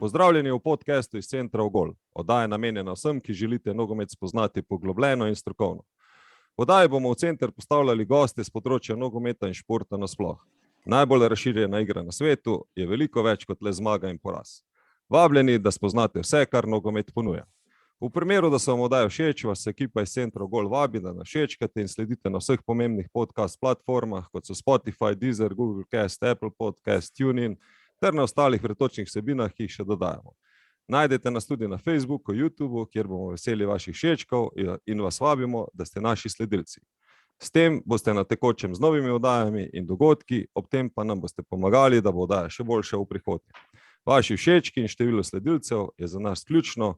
Pozdravljeni v podcastu iz Centra Ogol. Oddaja je namenjena vsem, ki želite nogomet spoznati poglobljeno in strokovno. V oddaji bomo v center postavljali goste z področja nogometa in športa nasploh. Najbolj razširjena igra na svetu je veliko več kot le zmaga in poraz. Vabljeni, da spoznate vse, kar nogomet ponuja. V primeru, da se vam oddaja všeč, vas ekipa iz Centra Ogol vabi, da nas všečkate in sledite na vseh pomembnih podcast platformah, kot so Spotify, Deezer, Google Cast, Apple Podcast, TuneIn, ter na ostalih vrtočnih vsebinah, ki jih še dodajamo. Najdete nas tudi na Facebooku, YouTubeu, kjer bomo veseli vaših všečkov in vas vabimo, da ste naši sledilci. S tem boste na tekočem z novimi oddajami in dogodki, ob tem pa nam boste pomagali, da bo oddaja še boljša v prihodnje. Vaši všečki in število sledilcev je za nas ključno.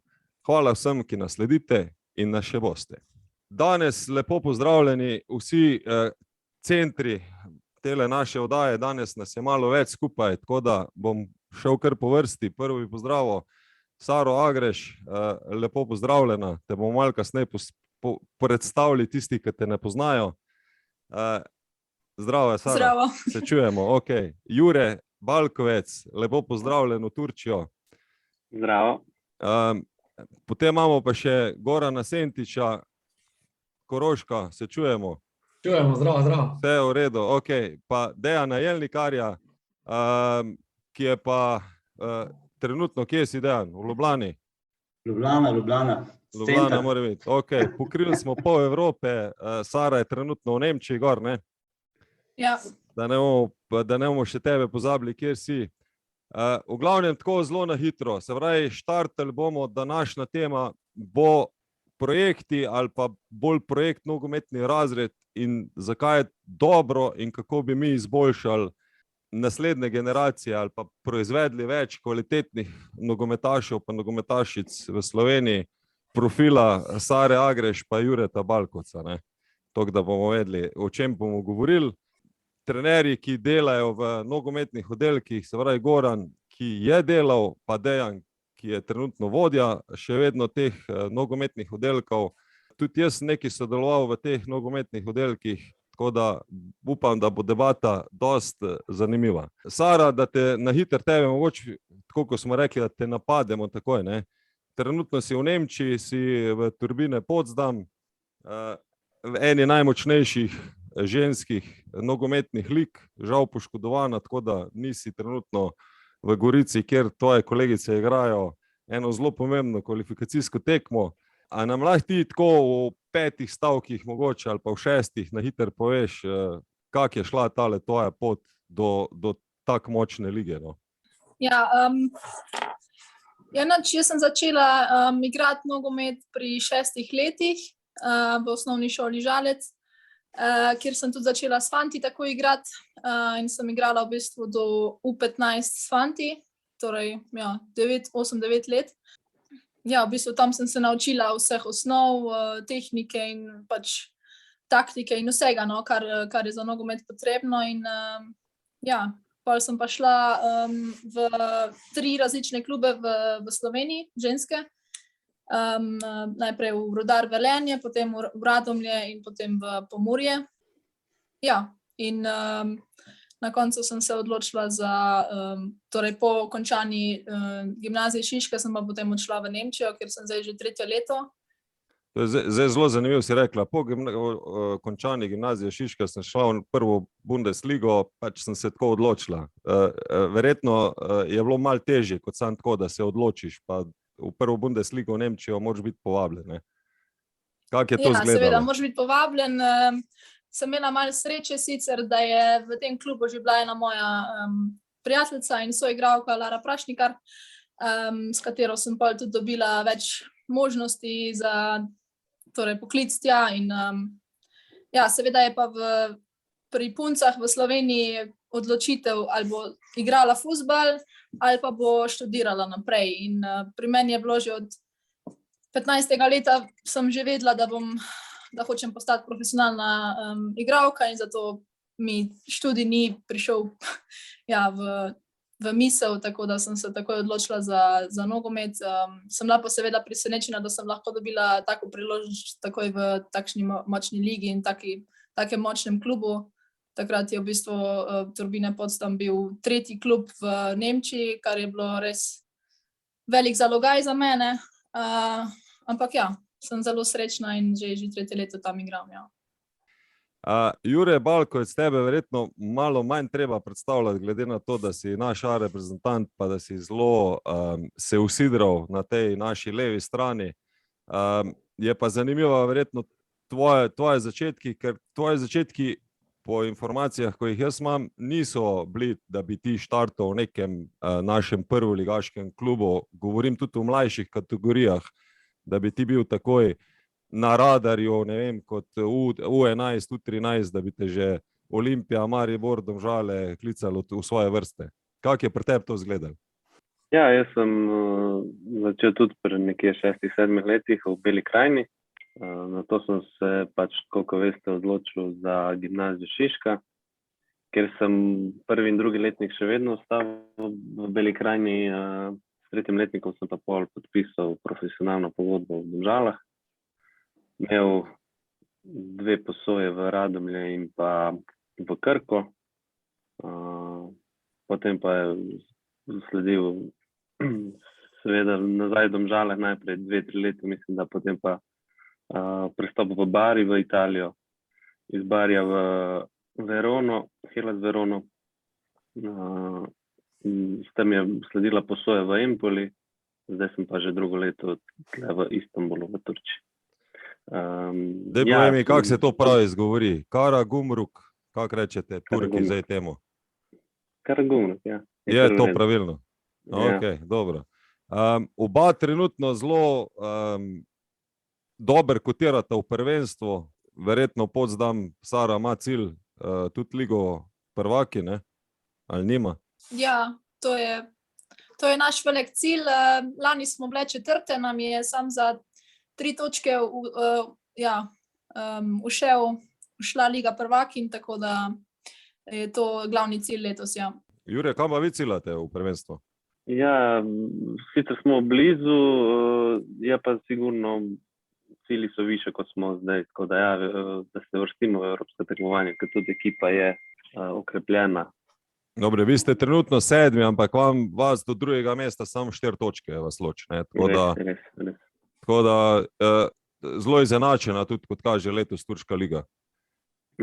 Hvala vsem, ki nas sledite in nas še boste. Danes lepo pozdravljeni vsi centri tele naše oddaje. Danes nas je malo več skupaj, tako da bom šel kar po vrsti. Prvo bi pozdravil Saro Agreš, lepo pozdravljena. Te bomo malo kasneje predstavili tisti, ki te ne poznajo. Zdravo, Sara. Zdravo. Se čujemo, ok. Jure Balkovec, lepo pozdravljen v Turčijo. Zdravo. Potem imamo pa še Gorana Sentiča, Koroška, se čujemo? Čujemo, zdravo, zdravo. Vse je v redu, ok. Pa Dejana Jelnikarja, ki je pa trenutno, kje si Dejan? V Ljubljani? Ljubljana. Ljubljana mora biti, ok. Pokrili smo pol Evrope, Sara je trenutno v Nemčiji gor, ne? Ja. Da ne bomo še tebe pozabili, kjer si. V glavnem tako zelo na hitro, se pravi, štartali bomo, današnja tema bo projekti ali pa bolj projekt nogometni razred in zakaj je dobro in kako bi mi izboljšali naslednje generacije ali pa proizvedli več kvalitetnih nogometašev pa nogometašic v Sloveniji, profila Sare Agreš pa Jureta Balkovca, ne. Tako da bomo vedeli, o čem bomo govorili. Trenerji, ki delajo v nogometnih oddelkih, se pravi Goran, ki je delal, pa Dejan, ki je trenutno vodja še vedno teh nogometnih oddelkov. Tudi jaz sem nekaj sodeloval v teh nogometnih oddelkih, tako da upam, da bo debata dosti zanimiva. Sara, da te na hiter tebe mogoče, tako kot smo rekli, da te napademo takoj, ne. Trenutno si v Nemčiji, si v Turbine Potsdam, v eni najmočnejših ženskih nogometnih lig, žal poškodovana, tako da nisi trenutno v Gorici, kjer tvoje kolegice igrajo eno zelo pomembno kvalifikacijsko tekmo. A nam lahko ti tako v 5 stavkih mogoče ali pa v 6 na hiter poveš, kako je šla tale tvoja pot do tako močne lige, no? Ja, jaz sem začela igrati nogomet pri 6 letih v osnovni šoli Žalec, kjer sem tudi začela s fanti tako igrati in sem igrala v bistvu do U15 s fanti, torej 8-9 let. Ja, v bistvu tam sem se naučila vseh osnov, tehnike in pač taktike in vsega, no, kar je za nogomet potrebno. In ja, potem sem pa šla v 3 različne klube v Sloveniji, ženske. Najprej v Rudar Velenje, potem v Radomlje in potem v Pomurje. Ja, in na koncu sem se odločila za, torej po končani gimnaziji Šiška sem pa potem odšla v Nemčijo, kjer sem zdaj že 3. leto. Zdaj zelo zanimivo si rekla, po končani gimnaziji Šiška sem šla v prvo Bundesligo, pač sem se tako odločila. Verjetno je bilo malo težje, kot sam tako, da se odločiš, pa v prvo Bundesligo v Nemčijo moraš biti povabljen, ne? Kako je to izgledalo? Ja, seveda, moraš biti povabljen. Sem imela malo sreče sicer, da je v tem klubu že bila ena moja prijateljica in soigralka Lara Prašnikar, s katero sem pa tudi dobila več možnosti za torej poklic tja in ja, seveda je pa pri puncah v Sloveniji odločitev, ali bo igrala fuzbal ali pa bo študirala naprej. In pri meni je bilo že od 15. leta sem že vedela, da hočem postati profesionalna igralka in zato mi študij ni prišel ja, v misel, tako da sem se takoj odločila za nogomet. Sem bila pa seveda presenečena, da sem lahko dobila tako priložnost takoj v takšni močni ligi in takem močnem klubu. Takrat je v bistvu Turbine Potsdam bil 3. klub v Nemčiji, kar je bilo res velik zalogaj za mene, ampak ja, sem zelo srečna in že 3. leto tam igram. Ja. Jure Balkovec, tebe verjetno malo manj treba predstavljati, glede na to, da si naš reprezentant, pa da si zelo se usidral na tej naši levi strani. Je pa zanimivo verjetno tvoje začetki, ker tvoje začetki po informacijah, ko jih jaz imam, niso bili, da bi ti štartal v nekem našem prvoligaškem klubu, govorim tudi v mlajših kategorijah, da bi ti bil takoj na radarju, ne vem, kot U11, U13, da bi te že Olimpija, Maribor, Domžale klicali v svoje vrste. Kako je pri tebi to izgledalo? Ja, jaz sem začel tudi pri nekje 6-7 letih v Beli krajini. Na to sem se pač, koliko veste, odločil za gimnazijo Šiška, ker sem prvi in drugi letnik še vedno ostal v Beli krajini. S 3. letnikom sem pa pol podpisal profesionalno pogodbo v Domžalah. Imel 2 posoje v Radomlje in pa v Krko. Potem pa je sledil seveda nazaj v Domžale, najprej 2-3 leta, mislim, da potem pa prestop v Bari v Italijo, iz Barija v Verono, Hellas Verono. S tem je sledila posoja v Empoli, zdaj sem pa že drugo leto v Istanbulu v Turčiji. Daj povej mi, kako se to pravi izgovori? Karagümrük, kako rečete Turki zdaj temu? Karagümrük, ja. Je to pravilno? Ok, dobro. Oba trenutno zelo dober kotirata v prvenstvu, verjetno Potsdam, Sara ima cilj tudi ligo prvaki, ne? Ali nima? Ja, to je naš velik cilj. Lani smo bile 4., nam je sam za 3 točke ušla liga prvakin, tako da je to glavni cilj letos. Ja. Jure, kam pa vi ciljate v prvenstvo? Ja, sicer smo blizu, je pa sigurno cilji so više, kot smo zdaj, tako da, ja, da se vrstimo v evropsko tekmovanje, ker tudi ekipa je okrepljena. Dobre, vi ste trenutno 7., ampak vas do 2. mesta samo 4 točke vas loči, ne? Res. Tako da zelo izenačena tudi, kot kaže letos Turška liga.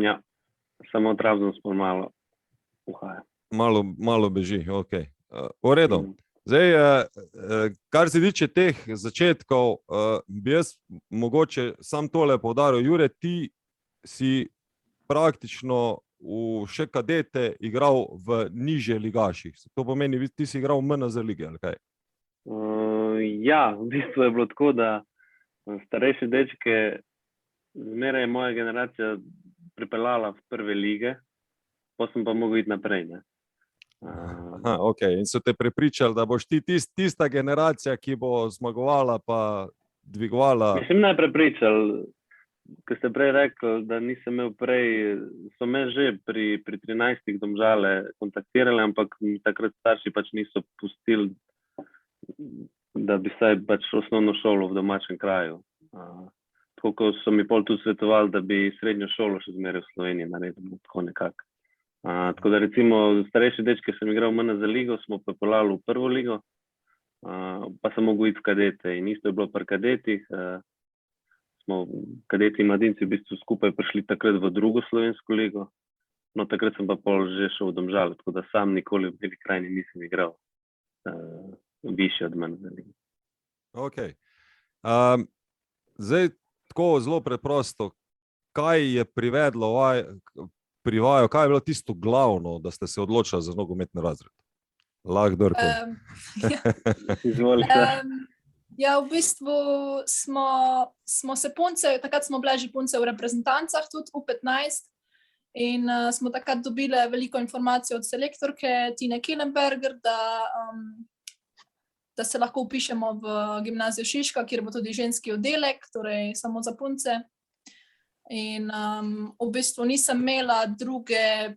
Ja, samo Trabzonspor malo uhaja. Malo beži, ok. V redu. Zdaj, kar se tiče teh začetkov, bi jaz mogoče sam tole poudaril. Jure, ti si praktično v še kadete igral v nižje ligaših. To pomeni, ti si igral v MNZ lige, ali kaj? Ja, v bistvu je bilo tako, da starejše dečke, zmeraj je moja generacija pripeljala v prve lige, pa sem pa mogel iti naprej, ne. Ok, in so te prepričali, da boš ti tista generacija, ki bo zmagovala pa dvigovala. Mislim, ne prepričali, ko ste prej rekli, da nisem imel prej, so me že pri 13 Domžale kontaktirali, ampak takrat starši pač niso pustili, da bi saj pač osnovno šolo v domačem kraju. Tako ko so mi pol tudi svetovali, da bi srednjo šolo še zmeraj v Sloveniji naredili, tako nekako. Tako da recimo starejši dečke sem igral v MNZ ligo, smo pripeljali v prvo ligo, pa sem mogel iti v kadete in isto je bilo pri kadetih. Smo kadeti in mladinci v bistvu skupaj prišli takrat v drugo slovensko ligo, no takrat sem pa pol že šel v Domžale, tako da sam nikoli v Beli krajini nisem igral višje od MNZ lige. Ok. Zdaj tako zelo preprosto, kaj je privedlo pri vaju, kaj je bilo tisto glavno, da ste se odločili za nogometni razred? Lahko kdorkoli. Izvolite. Ja, v bistvu smo se punce, takrat smo bile že punce v reprezentancah, tudi U15, in smo takrat dobile veliko informacij od selektorke Tine Killenberger, da se lahko vpišemo v gimnazijo Šiška, kjer bo tudi ženski oddelek, torej samo za punce. In v bistvu nisem imela druge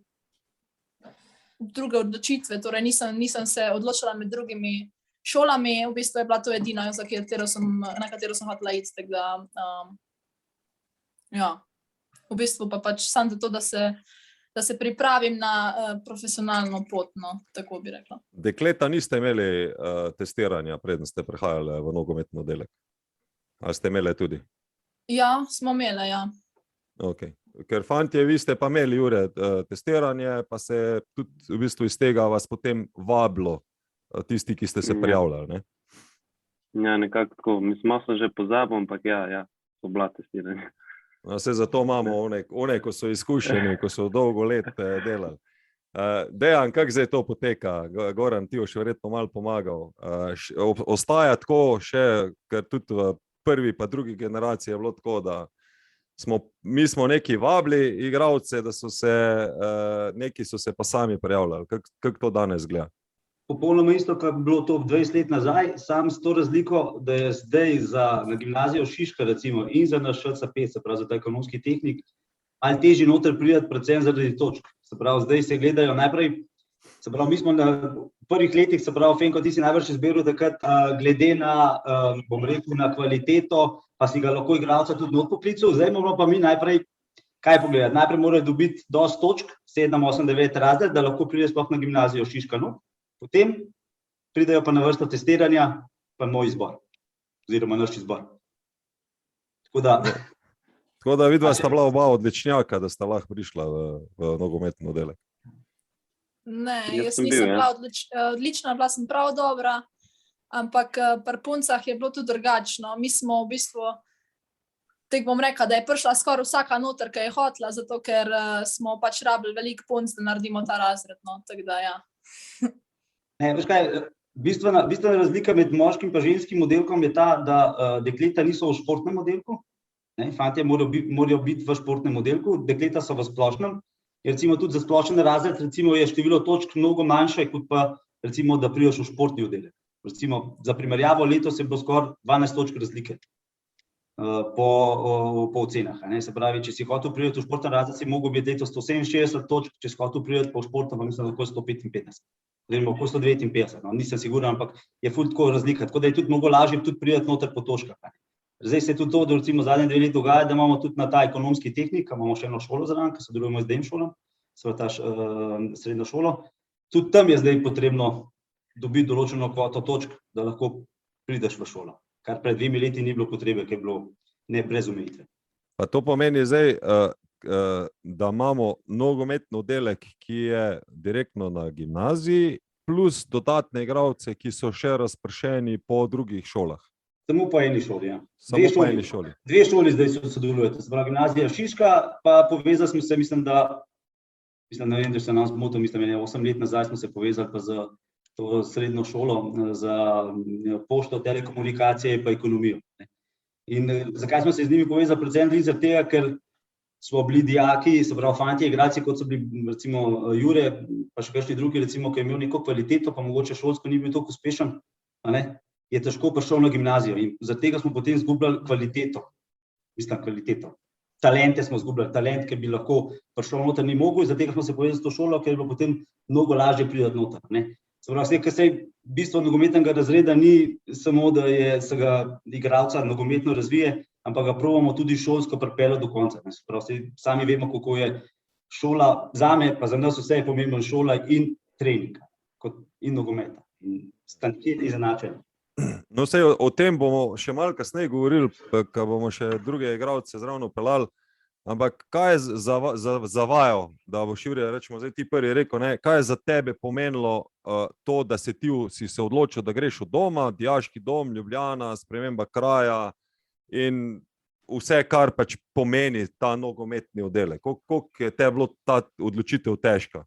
odločitve, torej nisem se odločila med drugimi šolami, v bistvu je bila to edina, na katero sem hotela iti, tako da ja, v bistvu pa pač samo zato, da da se pripravim na profesionalno pot, no, tako bi rekla. Dekleta niste imeli testiranja, preden ste prihajali v nogometni oddelek? Ali ste imeli tudi? Ja, smo imeli, ja. Okay. Ker fantje, vi ste pa imeli, Jure, testiranje, pa se tudi v bistvu iz tega vas potem vabilo tisti, ki ste se prijavljali, ne? Ja, nekako tako. Mislim, sem že pozabil, ampak ja, so bila testiranja. No, se zato imamo one, ko so izkušeni, ko so dolgo let delali. Dejan, kako zdaj to poteka? Goran, ti boš verjetno malo pomagal. Ostaja tako še, ker tudi v prvi pa drugi generaciji je bilo tako, da mi smo neki vabili igralce, da neki so se pa sami prijavljali. Kako to danes gleda? Popolnoma isto, kot bi bilo to 20 let nazaj, sam s to razliko, da je zdaj na gimnazijo Šiška recimo in za naš ŠCP, se pravi za ta ekonomski tehnik, ali težje noter priti, predvsem zaradi točk. Se pravi, zdaj se gledajo najprej, se pravi, mi smo na prvih letih, se pravi, Fenko, ti si najbrž izberal takrat, glede na, bom rekel, na kvaliteto, pa si ga lahko igralca tudi not poklical, zdaj moramo pa mi najprej kaj pogledati. Najprej morajo dobiti dosti točk, 7, 8, 9 razred, da lahko pride sploh na gimnazijo Šiška, no. Potem pridejo pa na vrsto testiranja, pa moj izbor, oziroma naš izbor. Tako da vidva sta bila oba odličnjaka, da sta lahko prišla v nogometni oddelek. Ne, jaz nisem bila odlična, bila sem prav dobra, ampak pri puncah je bilo tudi drugačno. Mi smo v bistvu, tako bom rekla, da je prišla skoraj vsaka noter, ki je hotela, zato ker smo pač rabili veliko punc, da naredimo ta razred, no, tako da ja. Ne, veš kaj, bistvena razlika med moškim pa ženskim oddelkom je ta, da dekleta niso v športnem oddelku, fantje morajo biti v športnem oddelku, dekleta so v splošnem, recimo tudi za splošen razred recimo je število točk mnogo manjše, kot pa recimo, da prideš v športni oddelek. Recimo za primerjavo letos je bilo skoraj 12 točk razlike po ocenah. Se pravi, če si hotel priti v športni razred, si mogel biti letos 167 točk, če si hotel priti po športno, pa mislim, da 155. Oziroma, po 159, no, nisem siguren, ampak je ful tako razlika, tako da je tudi mnogo lažje tudi priti noter po točkah. Zdaj se tudi to, da recimo zadnje 2 leti dogaja, da imamo tudi na ta ekonomski tehnik, imamo še eno šolo zraven, ki sodelujemo z DEM šolom, ta srednjo šolo, tudi tam je zdaj potrebno dobiti določeno kvoto točk, da lahko prideš v šolo, kar pred 2 leti ni bilo potrebe, ker je bilo ne brez omejitve. Pa to pomeni zdaj, da imamo nogometni oddelek, ki je direktno na gimnaziji, plus dodatne igralce, ki so še razpršeni po drugih šolah. Samo po eni šoli, ja. Samo po eni šoli. 2 šoli zdaj sodelujete, se pravi gimnazija Šiška, pa povezali smo se, mislim, ne vem, da se nam zmotil, mislim, 8 let nazaj smo se povezali pa z to srednjo šolo, za pošto, telekomunikacije pa ekonomijo. In zakaj smo se z njimi povezali? Predvsem zaradi tega, ker smo bili dijaki, se pravi fantje, igralci, kot so bili recimo Jure, pa še kakšni drugi, recimo, ki je imel neko kvaliteto, pa mogoče šolsko ni bil toliko uspešen, je težko prišel na gimnazijo in zaradi tega smo potem izgubljali kvaliteto. Talente smo izgubljali, talent, ki bi lahko prišel noter, ni mogel, zaradi tega smo se povezali s to šolo, ker je bilo potem mnogo lažje priti noter. Se pravi, ker se bistvo nogometnega razreda ni samo, da se ga igralca nogometno razvije, ampak ga probamo tudi šolsko pripeljati do konca. Se pravi, sami vemo, kako je šola, zame pa za nas vse je pomembno šola in trening, in nogometa, in stanket izenačenja. No, sej, o tem bomo še malo kasneje govorili, ko bomo še druge igralce zraven peljali, ampak kaj je za vajo, da boš Jure, rečemo, zdaj ti prvi rekel, kaj je za tebe pomenilo to, da si se odločil, da greš od doma, dijaški dom, Ljubljana, sprememba kraja in vse, kar pač pomeni ta nogometni oddelek. Koliko je te bilo ta odločitev težka,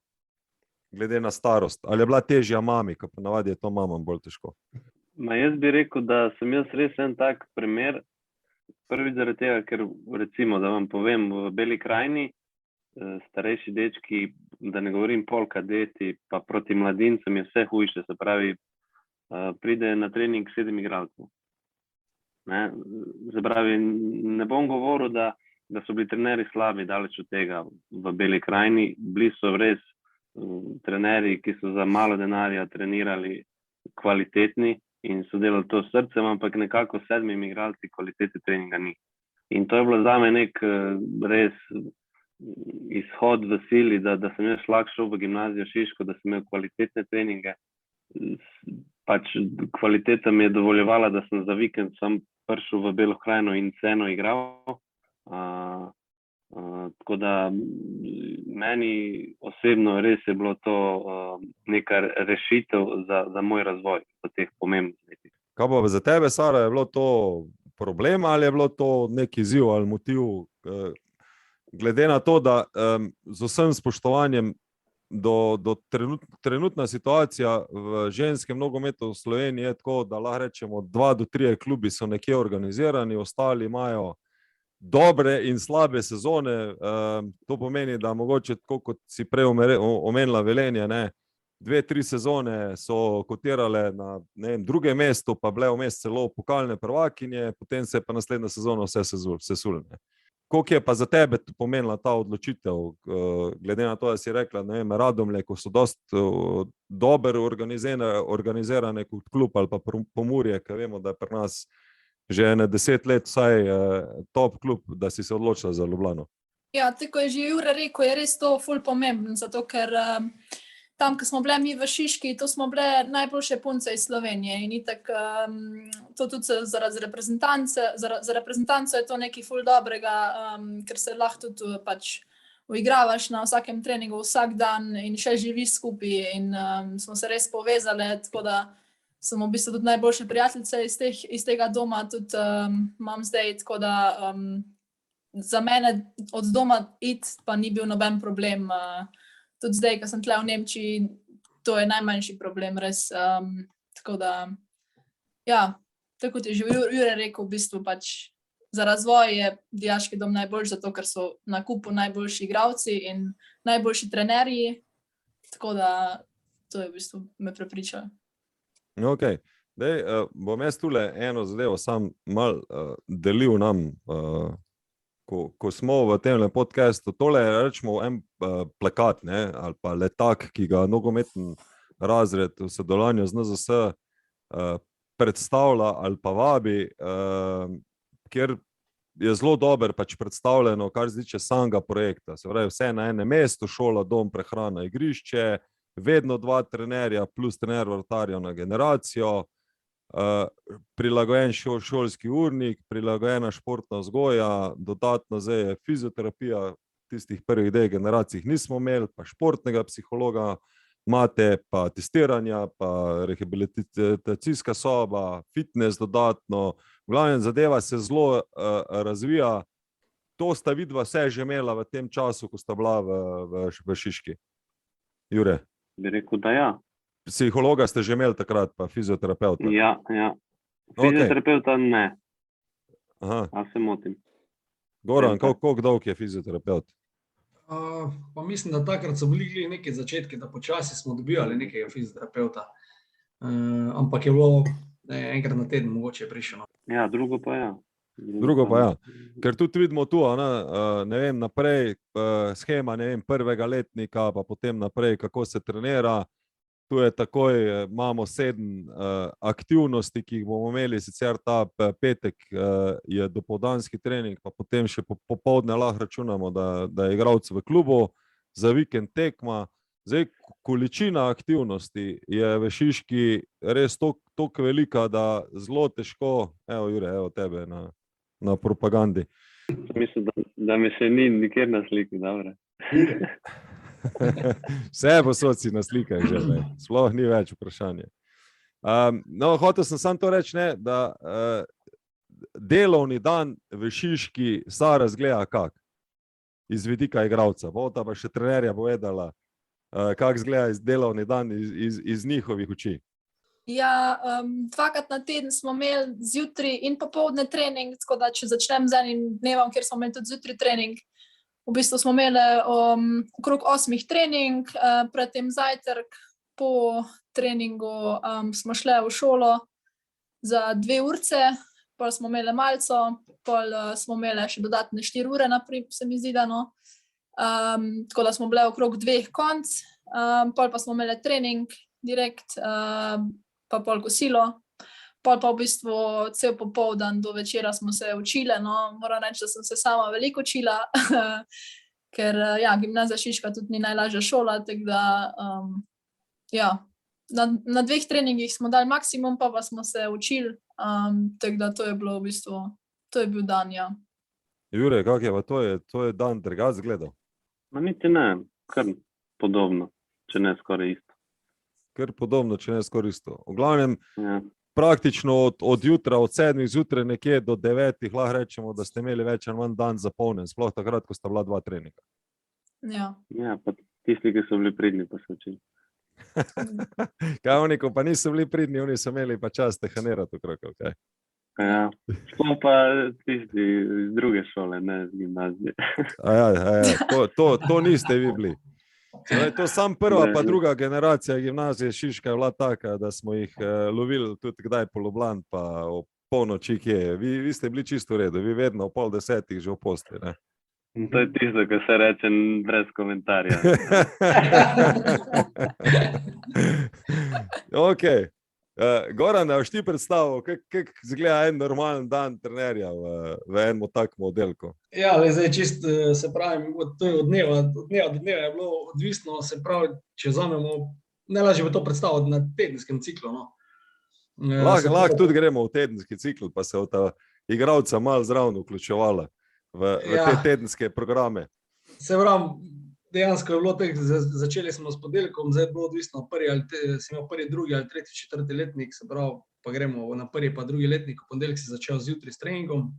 glede na starost? Ali je bila težja mami, ko ponavadi je to mamam bolj težko? Jaz bi rekel, da sem jaz res en tak primer. Prvič zaradi tega, ker recimo, da vam povem, v Beli krajini starejši dečki, da ne govorim pol kadeti, pa proti mladincem je vse hujše, se pravi, pride na trening 7 igralcev. Se pravi, ne bom govoril, da so bili trenerji slabi, daleč od tega v Beli krajini, bili so res trenerji, ki so za malo denarja trenirali kvalitetni in so delali to s srcem, ampak nekako 7 igralci kvalitete treninga ni. In to je bilo zame nek res izhod v sili, da sem jaz lahko šel v gimnazijo Šiško, da sem imel kvalitetne treninge. Pač kvaliteta mi je dovoljevala, da sem za vikend sam prišel v Belo krajino in vseeno igral. Tako da meni osebno res je bilo to neka rešitev za moj razvoj v teh pomembnih letih. Kaj pa za tebe, Sara, je bilo to problem ali je bilo to neki izziv ali motiv, glede na to, da z vsem spoštovanjem do trenutna situacija v ženskem nogometu v Sloveniji je tako, da lahko rečemo 2 do 3 klubi so nekje organizirani, ostali imajo dobre in slabe sezone. To pomeni, da mogoče, tako kot si prej omenila Velenje, 2-3 sezone so kotirale na drugem mestu, pa bile vmes celo pokalne prvakinje, potem se je pa naslednja sezona vse sesul. Koliko je pa za tebe pomenila ta odločitev, glede na to, da si rekla, Radomlje, ko so dosti dobro organizirane kot klub, ali pa Pomurje, ki vemo, da je pri nas že 10 let vsaj top klub, da si se odločila za Ljubljano? Ja, tako je že Jure rekel, je res to ful pomembno, zato ker tam, ko smo bile mi v Šiški, to smo bile najboljše punce iz Slovenije in itak to tudi zaradi reprezentance, za reprezentanco je to nekaj ful dobrega, ker se lahko tudi pač uigravaš na vsakem treningu vsak dan in še živiš skupaj in smo se res povezali, tako da sem v bistvu tudi najboljše prijateljice iz tega doma, tudi imam zdaj, tako da za mene od doma iti pa ni bil noben problem. Tudi zdaj, ko sem tle v Nemčiji, to je najmanjši problem, res. Tako da, ja, tako kot je že Jure rekel, v bistvu pač za razvoj je dijaški dom najboljši, zato ker so na kupu najboljši igralci in najboljši trenerji. Tako da, to je v bistvu me prepričalo. Ok, bom jaz tule eno zadevo sam malo delil nam, ko smo v tem podcastu, tole rečemo en plakat, ali pa letak, ki ga nogometni razred v sodelovanju z NZS predstavlja ali pa vabi, kjer je zelo dobro pač predstavljeno, kar se tiče samega projekta. Se pravi, vse na enem mestu, šola, dom, prehrana, igrišče, vedno 2 trenerja plus trener vratarja na generacijo, prilagojen šolski urnik, prilagojena športna vzgoja, dodatno zdaj je fizioterapija, tistih prvih 2 generacij nismo imeli, pa športnega psihologa imate, pa testiranja, pa rehabilitacijska soba, fitness dodatno, v glavnem zadeva se zelo razvija. To sta vidva vse že imela v tem času, ko sta bila v Šiški. Jure? Bi rekel, da ja. Psihologa ste že imeli takrat, pa fizioterapeuta? Ja. Fizioterapeuta ne. Aha. A se motim. Goran, koliko dolg je fizioterapeut? Pa mislim, da takrat so bili neke začetke, da počasi smo dobivali nekega fizioterapeuta. Ampak je bilo enkrat na teden mogoče prišlo. Ja, drugo pa ja. Ker tudi vidimo tu, ne vem, naprej schema, ne vem, prvega letnika, pa potem naprej, kako se trenira. Tu je takoj, imamo 7 aktivnosti, ki jih bomo imeli, sicer ta petek je dopoldanski trening, pa potem še popoldne lahko računamo, da je igralec v klubu, za vikend tekma. Zdaj, količina aktivnosti je v Šiški res toliko velika, da zelo težko, evo Jure, evo tebe na propagandi. Mislim, da me še ni nikjer na sliki, dobro. Vse posod si na slikah že, sploh ni več vprašanje. No, hotel sem samo to reči, da delovni dan v Šiški Sara zgleda kak? Iz vidika igralca. Bota pa še trenerja povedala, kak zgleda delovni dan iz njihovih oči. Ja, 2-krat na teden smo imeli zjutraj in popoldne trening, tako da če začnem z enim dnevom, kjer smo imeli tudi zjutraj trening, v bistvu smo imeli okrog 8 trening, predtem zajtrk, po treningu smo šli v šolo za 2 urce, pol smo imeli malco, pol smo imeli še dodatne 4 ure naprej, se mi zdi, da no. Tako da smo bile okrog 2 konc, pol pa smo imeli trening direkt, pa pol kosilo. Pol pa v bistvu cel popoldan do večera smo se učile, no, moram reči, da sem se sama veliko učila. ker ja, gimnazija Šiška tudi ni najlažja šola, tako da ja, na 2 treningih smo dali maksimum, pa smo se učili, tako da to je bilo v bistvu, to je bil dan, ja. Jure, kak je pa to je dan drugače izgledal? No, niti ne, kar podobno, če ne skoraj isto. Kar podobno, če ne skoraj isto. V glavnem, Ja. praktično od jutra, od 7 zjutraj nekje do 9 lahko rečemo, da ste imeli več ali manj dan zapolnjen, sploh takrat, ko sta bila 2 treninga. Ja. Ja, pa tisti, ki so bili pridni, pa so učili. Kaj oni, ko pa niso bili pridni, oni so imeli pa čas tehanirati okrog, okay? Ja. Sploh pa tisti iz druge šole, ne z gimnazije. To niste vi bili. Zdaj, to sam prva Ne, pa ne. druga generacija gimnazije Šiška je bila taka, da smo jih lovili tudi kdaj po Ljubljani, pa ob polnoči kje. Vi ste bili čisto v redu, vi vedno ob 9:30 že v postelji, ne? To je tisto, kar se reče brez komentarja. Ok. Goran, a boš ti predstavil, kako izgleda en normalen dan trenerja v enem takem oddelku? Ja, le zdaj čist, se pravi, od dneva do dneva je bilo odvisno, se pravi, če vzamemo, najlažje bi to predstaviti na tedenskem ciklu, no. Lahko tudi gremo v tedenski cikl, pa se ta igralca malo zraven vključevala v te tedenske programe. Se pravi, dejansko je bilo tako, začeli smo s ponedeljkom, zdaj je bilo odvisno si imel prvi, drugi ali tretji, četrti letnik, se pravi, pa gremo na prvi pa drugi letnik, v ponedeljek si začel zjutraj s treningom,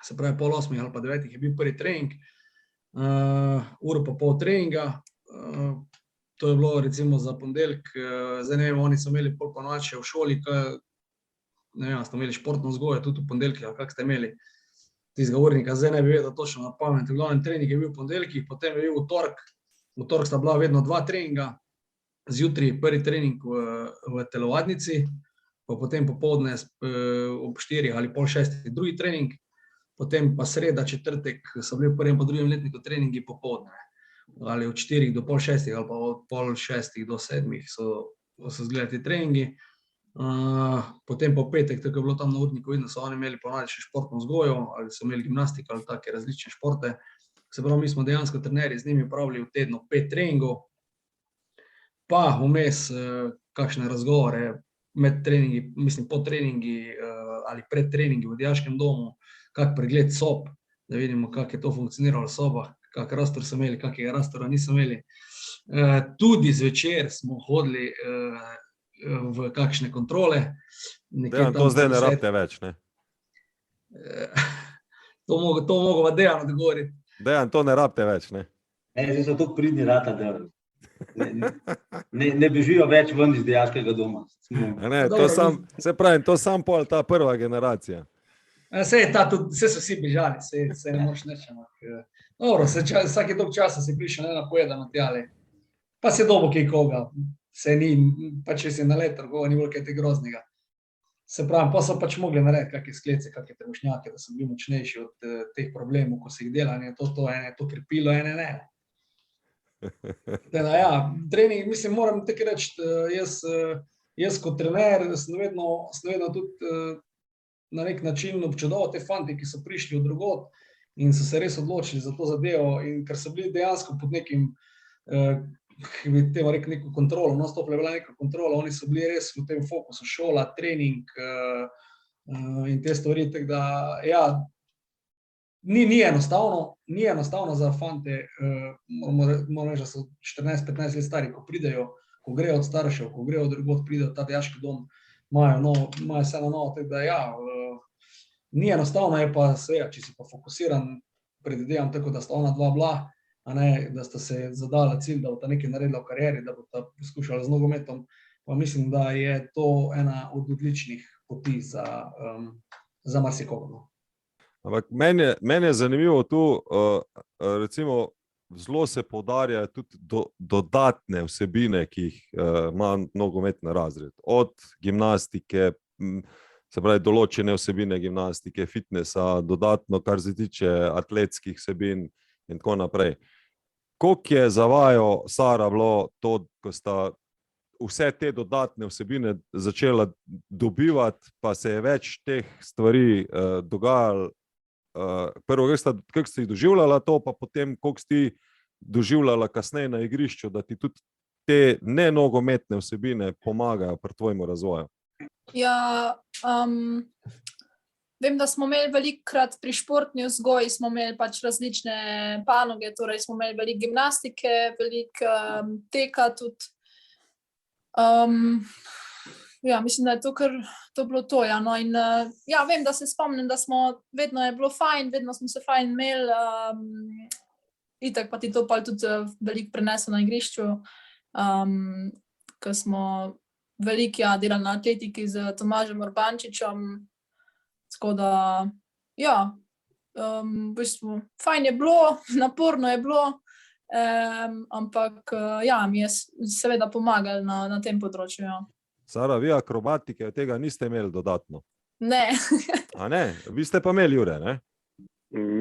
se pravi 7:30 ali pa 9 je bil prvi trening, uro pa pol treninga, to je bilo recimo za ponedeljek, zdaj ne vem, oni so imeli pol ponoči v šoli, ne vem, ste imeli športno vzgojo tudi v ponedeljkih, ali kak ste imeli tistega urnika, zdaj ne bi vedel točno na pamet, v glavnem trening je bil v ponedeljkih, potem je bil v torek sta bila vedno 2 treninga, zjutraj prvi trening v telovadnici, pa potem popoldne ob 4 ali pol 6 drugi trening, potem pa sreda, četrtek so bili v prvem pa drugem letniku treningi popoldne, ali od 4 do pol 6 ali pa od pol 6 do 7 so izgledali ti treningi. Potem pa v petek, tako je bilo tam na urniku, vidno so oni imeli ponavadi še športno vzgojo, ali so imeli gimnastiko ali take različne športe. Se pravi, mi smo dejansko trenerji z njimi opravili v tednu 5 treningov, pa vmes kakšne razgovore med treningi, mislim po treningi ali pred treningi v dijaškem domu, kak pregled sob, da vidimo, kako je to funkcioniralo v sobah, kak rastor so imeli, kakega rastora niso imeli. Tudi zvečer smo hodili v kakšne kontrole. Dejan, to zdaj ne rabite več, ne? To mogova Dejan odgovoriti. Dejan, to ne rabite več, ne? Zdaj so tako pridni rata, da ne bežijo več ven iz dijaškega doma. Ne, se pravim, to sam pol ta prva generacija. Saj so vsi bežali, saj ne moš neč, dobro, vsake dolg časa si prišel nenapovedano tjale, pa se dobo kaj koga, se ni, pa če si na leto, ni bilo kaj te groznega. Se pravi, pa so pač mogli narediti kakšne sklece, kakšne trebušnjake, da so bili močnejši od teh problemov, ko se jih dela, ene je to krepilo, ene ne. Ja, trening, mislim, moram tako reči, jaz kot trener sem vedno tudi na nek način občudoval te fanti, ki so prišli od drugod in so se res odločili za to zadevo, in ker so bili dejansko pod nekim bi temu rekel neko kontrolo, non-stop je bila neka kontrola, oni so bili res v tem fokusu, šola, trening in te stvari, tako da, ja, ni enostavno za fante, moram reči, da so 14-15 let stari, ko pridejo, ko grejo od staršev, ko grejo od drugod, pridejo v ta dijaški dom, imajo vse na novo, tako da, ja, ni enostavno, je pa seveda, če si pa fokusiran, predvidevam tako, da sta ona dva bila, da sta se zadala cilj, da bosta nekaj naredila v karieri, da bosta poskušala z nogometom, pa mislim, da je to ena od odličnih poti za marsikoga. Ampak meni je zanimivo tu, recimo, zelo se poudarjajo tudi dodatne vsebine, ki jih ima nogometni razred. Od gimnastike, se pravi določene vsebine gimnastike, fitnesa, dodatno, kar se tiče atletskih vsebin in tako naprej. Koliko je za vaju, Sara, bilo to, ko sta vse te dodatne vsebine začela dobivati, pa se je več teh stvari dogajalo prvo, kako ste doživljala to, pa potem, koliko ste doživljala kasneje na igrišču, da ti tudi te nenogometne vsebine pomagajo pri tvojemu razvoju? Ja, vem, da smo imeli velikokrat pri športni vzgoji, smo imeli pač različne panoge, torej smo imeli veliko gimnastike, veliko teka tudi. Ja, mislim, da je to bilo to. Ja. No, in, ja, vem, da se spomnim, da vedno je bilo fajn, vedno smo se fajn imeli. Itak pa ti to pa tudi veliko prenesel na igrišču, ko smo veliko delali na atletiki z Tomažem Urbančičem. Tako da, ja, v bistvu fajn je bilo, naporno je bilo, ampak ja, mi je seveda pomagalo na tem področju. Ja. Sara, vi akrobatike od tega niste imeli dodatno? Ne. A ne? Vi ste pa imeli, Jure, ne?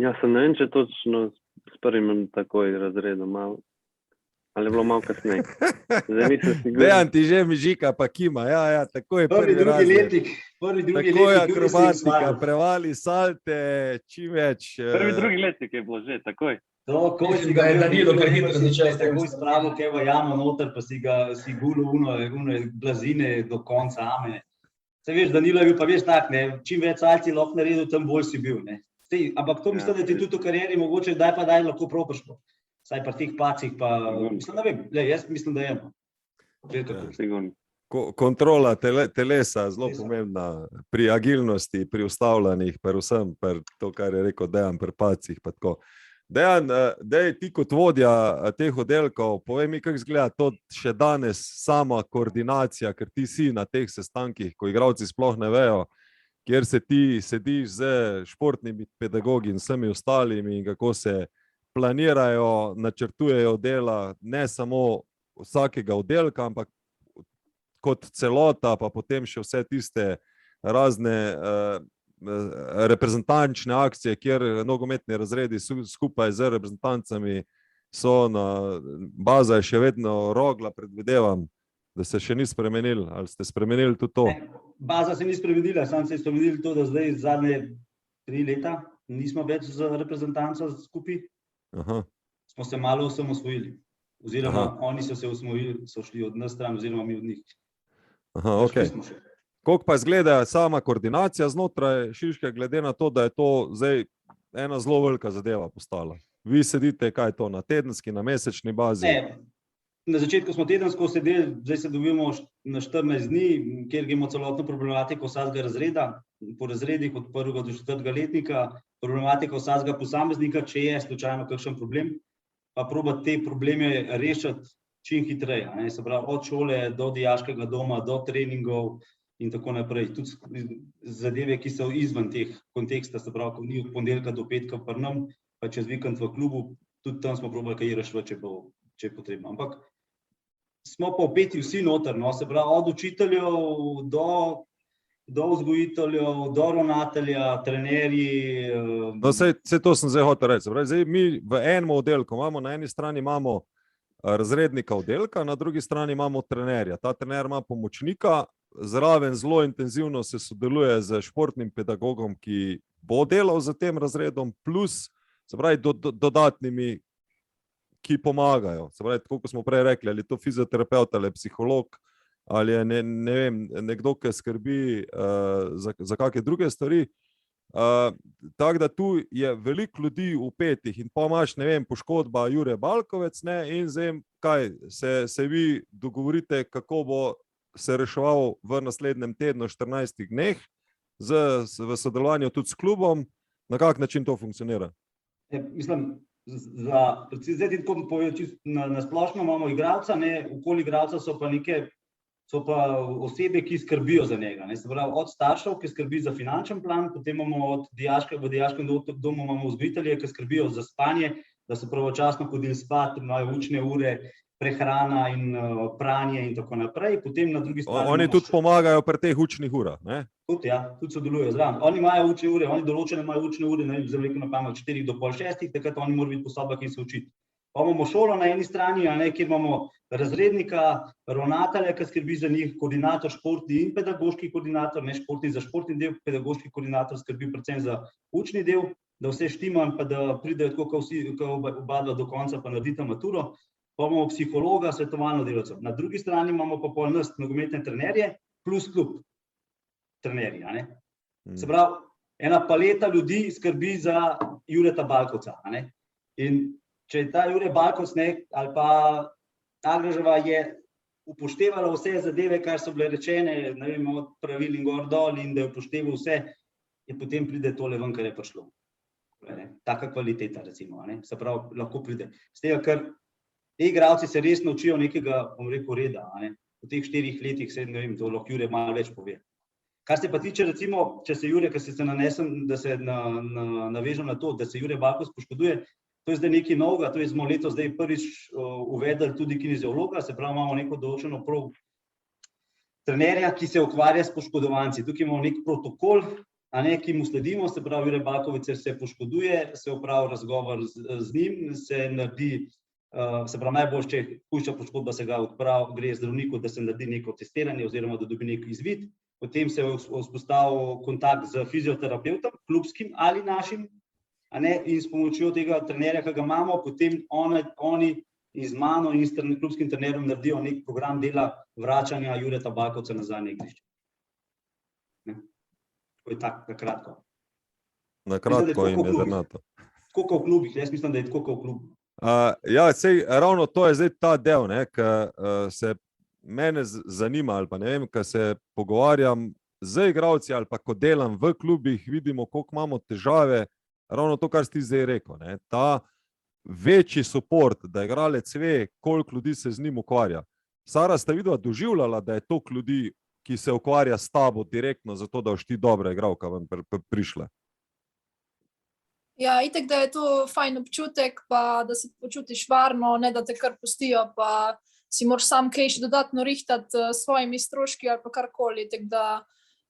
Ja, se ne vem, če točno s prvim takoj razredom malo. Ali je bilo malo kasneje. Zdaj nisem siguren. Dejan ti že mižika pa kima, ja, tako je prvi razred. Prvi, drugi Tako je letnik, akrobatika, prevali, salte, čim več. Prvi, drugi letnik je bilo že, takoj. Ko si Da je Danilo kar hitro začel s tem. Takoj spravil, kaj v jamo noter, pa si gulil une blazine do konca ame. Se veš, Danilo je bil pa veš tak, ne, čim več salci lahko naredil, tem bolj si bil, ne. Ampak to mislim, da ti tudi v karieri mogoče daj lahko probaš. Saj pri teh pacih pa, mislim, da vem, jaz mislim, da je. Sigurno. Kontrola telesa, zelo pomembna pri agilnosti, pri ustavljanjih, pri vsem, pri to, kar je rekel Dejan, pri pacih pa tako. Dejan, ti kot vodja teh oddelkov, povej mi, kako izgleda to še danes sama koordinacija, ker ti si na teh sestankih, ko igralci sploh ne vejo, kjer se ti sediš z športnimi pedagogi in vsemi ostalimi in kako se planirajo, načrtujejo dela ne samo vsakega oddelka, ampak kot celota, pa potem še vse tiste razne reprezentančne akcije, kjer nogometni razredi skupaj z reprezentancami so baza je še vedno Rogla, predvidevam, da se še ni spremenil, ali ste spremenili tudi to? Baza se ni spremenila, samo se je spremenili to, da zdaj zadnje 3 leta nismo več z reprezentanco skupaj. Aha. Smo se malo osamosvojili, oziroma oni so se osvojili, so šli od nas stran, oziroma mi od njih. Aha, okej. Koliko pa izgleda sama koordinacija znotraj Šiške, glede na to, da je to zdaj ena zelo velika zadeva postala? Vi sedite, kaj je to, na tedenski, na mesečni bazi? Ne, na začetku smo tedensko sedeli, zdaj se dobimo na 14 dni, kjer gremo celotno problematiko vsakega razreda, po razredih od 1. do 4. letnika, problematika vsakega posameznika, če je slučajno kakšen problem, pa probati te probleme rešiti čim hitreje, ne, se pravi od šole do dijaškega doma, do treningov in tako naprej. Tudi zadeve, ki so izven teh konteksta, se pravi, ko ni od ponedeljka do petka pri nam, pa čez vikend v klubu, tudi tam smo probali kaj rešiti, če je potrebno. Ampak smo pa vpeti vsi noter, no, se pravi od učiteljev do vzgojiteljev, do ravnatelja, trenerji. No, saj to sem zdaj hotel reči. Zdaj mi v enem oddelku imamo, na eni strani imamo razrednika oddelka, na drugi strani imamo trenerja. Ta trener ima pomočnika, zraven zelo intenzivno se sodeluje z športnim pedagogom, ki bo delal za tem razredom, plus se pravi dodatnimi, ki pomagajo. Se pravi, tako kot smo prej rekli, ali to fizioterapeut ali psiholog, ali je ne vem, nekdo, ki skrbi za kakšne druge stvari. Tako da tu je veliko ljudi vpetih in pa imaš, ne vem, poškodba Jure Balkovec, ne, in zdaj kaj, se vi dogovorite, kako bo se reševal v naslednjem tednu, 14 dneh, v sodelovanju tudi s klubom, na kak način to funkcionira? Mislim, zdaj ti tako povedal, na splošno imamo igralca, okoli igralca so pa osebe, ki skrbijo za njega. Se pravi, od staršev, ki skrbi za finančen plan, potem imamo v dijaškem domu imamo vzgojitelje, ki skrbijo za spanje, da so pravočasno hodili spat, imajo učne ure, prehrana in pranje in tako naprej. Potem na drugi strani oni tudi pomagajo pri teh učnih urah, ne? Tudi, ja, tudi sodelujejo zraven. Oni imajo učne ure, oni določene imajo učne ure, ne vem, zelo veliko na pamet, 4 do pol 6, takrat oni morajo biti po sobah in se učiti. Pa imamo šolo na eni strani, kjer imamo razrednika, ravnatelja, ki skrbi za njih, koordinator športni in pedagoški koordinator, ne športni za športni del, pedagoški koordinator skrbi predvsem za učni del, da vse štima in pa da pridejo tako, kot oba dva do konca, pa naredita maturo. Pa imamo psihologa, svetovalno delavcev. Na drugi strani imamo pa pol nas nogometne trenerje plus klub trenerji. A ne? Se pravi, ena paleta ljudi skrbi za Jureta Balkovca. A ne? In če je ta Jure Balkovc ali pa Agreževa je upoštevala vse zadeve, kar so bile rečene, ne vem, od pravil in gor dol, in da je upošteval vse, je potem pride tole ven, kar je prišlo. Taka kvaliteta, recimo. A ne? Se pravi, lahko pride. Z tega, ker ti igralci se res naučijo nekega, bom rekel, reda. A ne? V teh 4 letih se, ne vem, to lahko Jure malo več pove. Kar se pa tiče, recimo, če se Jure, ker se nanesem, da se navežem na to, da se Jure Balkovc poškoduje, to je zdaj nekaj novega, to je smo letos zdaj prvič uvedli tudi kineziologa, se pravi, imamo neko določeno prav trenerja, ki se ukvarja s poškodovanci. Tukaj imamo nek protokol, a ne, ki mu sledimo, se pravi, Jure Balkovec se poškoduje, se opravi razgovor z njim, se naredi, se pravi, najbolj, če hujša poškodba, se ga odpravi, gre zdravniku, da se naredi neko testiranje oziroma da dobi nek izvid, potem se vzpostavi kontakt z fizioterapevtom, klubskim ali našim, a ne, in s pomočjo tega trenerja, ki ga imamo, potem oni z mano in s klubskim trenerjem naredijo nek program dela vračanja Jureta Balkovca nazaj na igrišče. To je tako, na kratko. Na kratko in jedrnato. Tako kot v klubih, jaz mislim, da je tako kot v klubu. Ja, sej, ravno to je zdaj ta del, ki se mene zanima, ali pa ne vem, ko se pogovarjam z igralci ali pa ko delam v klubih, vidimo, koliko imamo težave. Ravno to, kar si zdaj rekel, ne? Ta večji suport, da igralec ve, koliko ljudi se z njim ukvarja. Sara, sta videla doživljala, da je toliko ljudi, ki se ukvarja s tabo direktno, zato da boš ti dobra igralka ven prišla? Ja, itak, da je to fajn občutek, pa da se počutiš varno, ne da te kar pustijo, pa si moraš sam kaj še dodatno rihtati s svojimi stroški ali pa karkoli. Tako da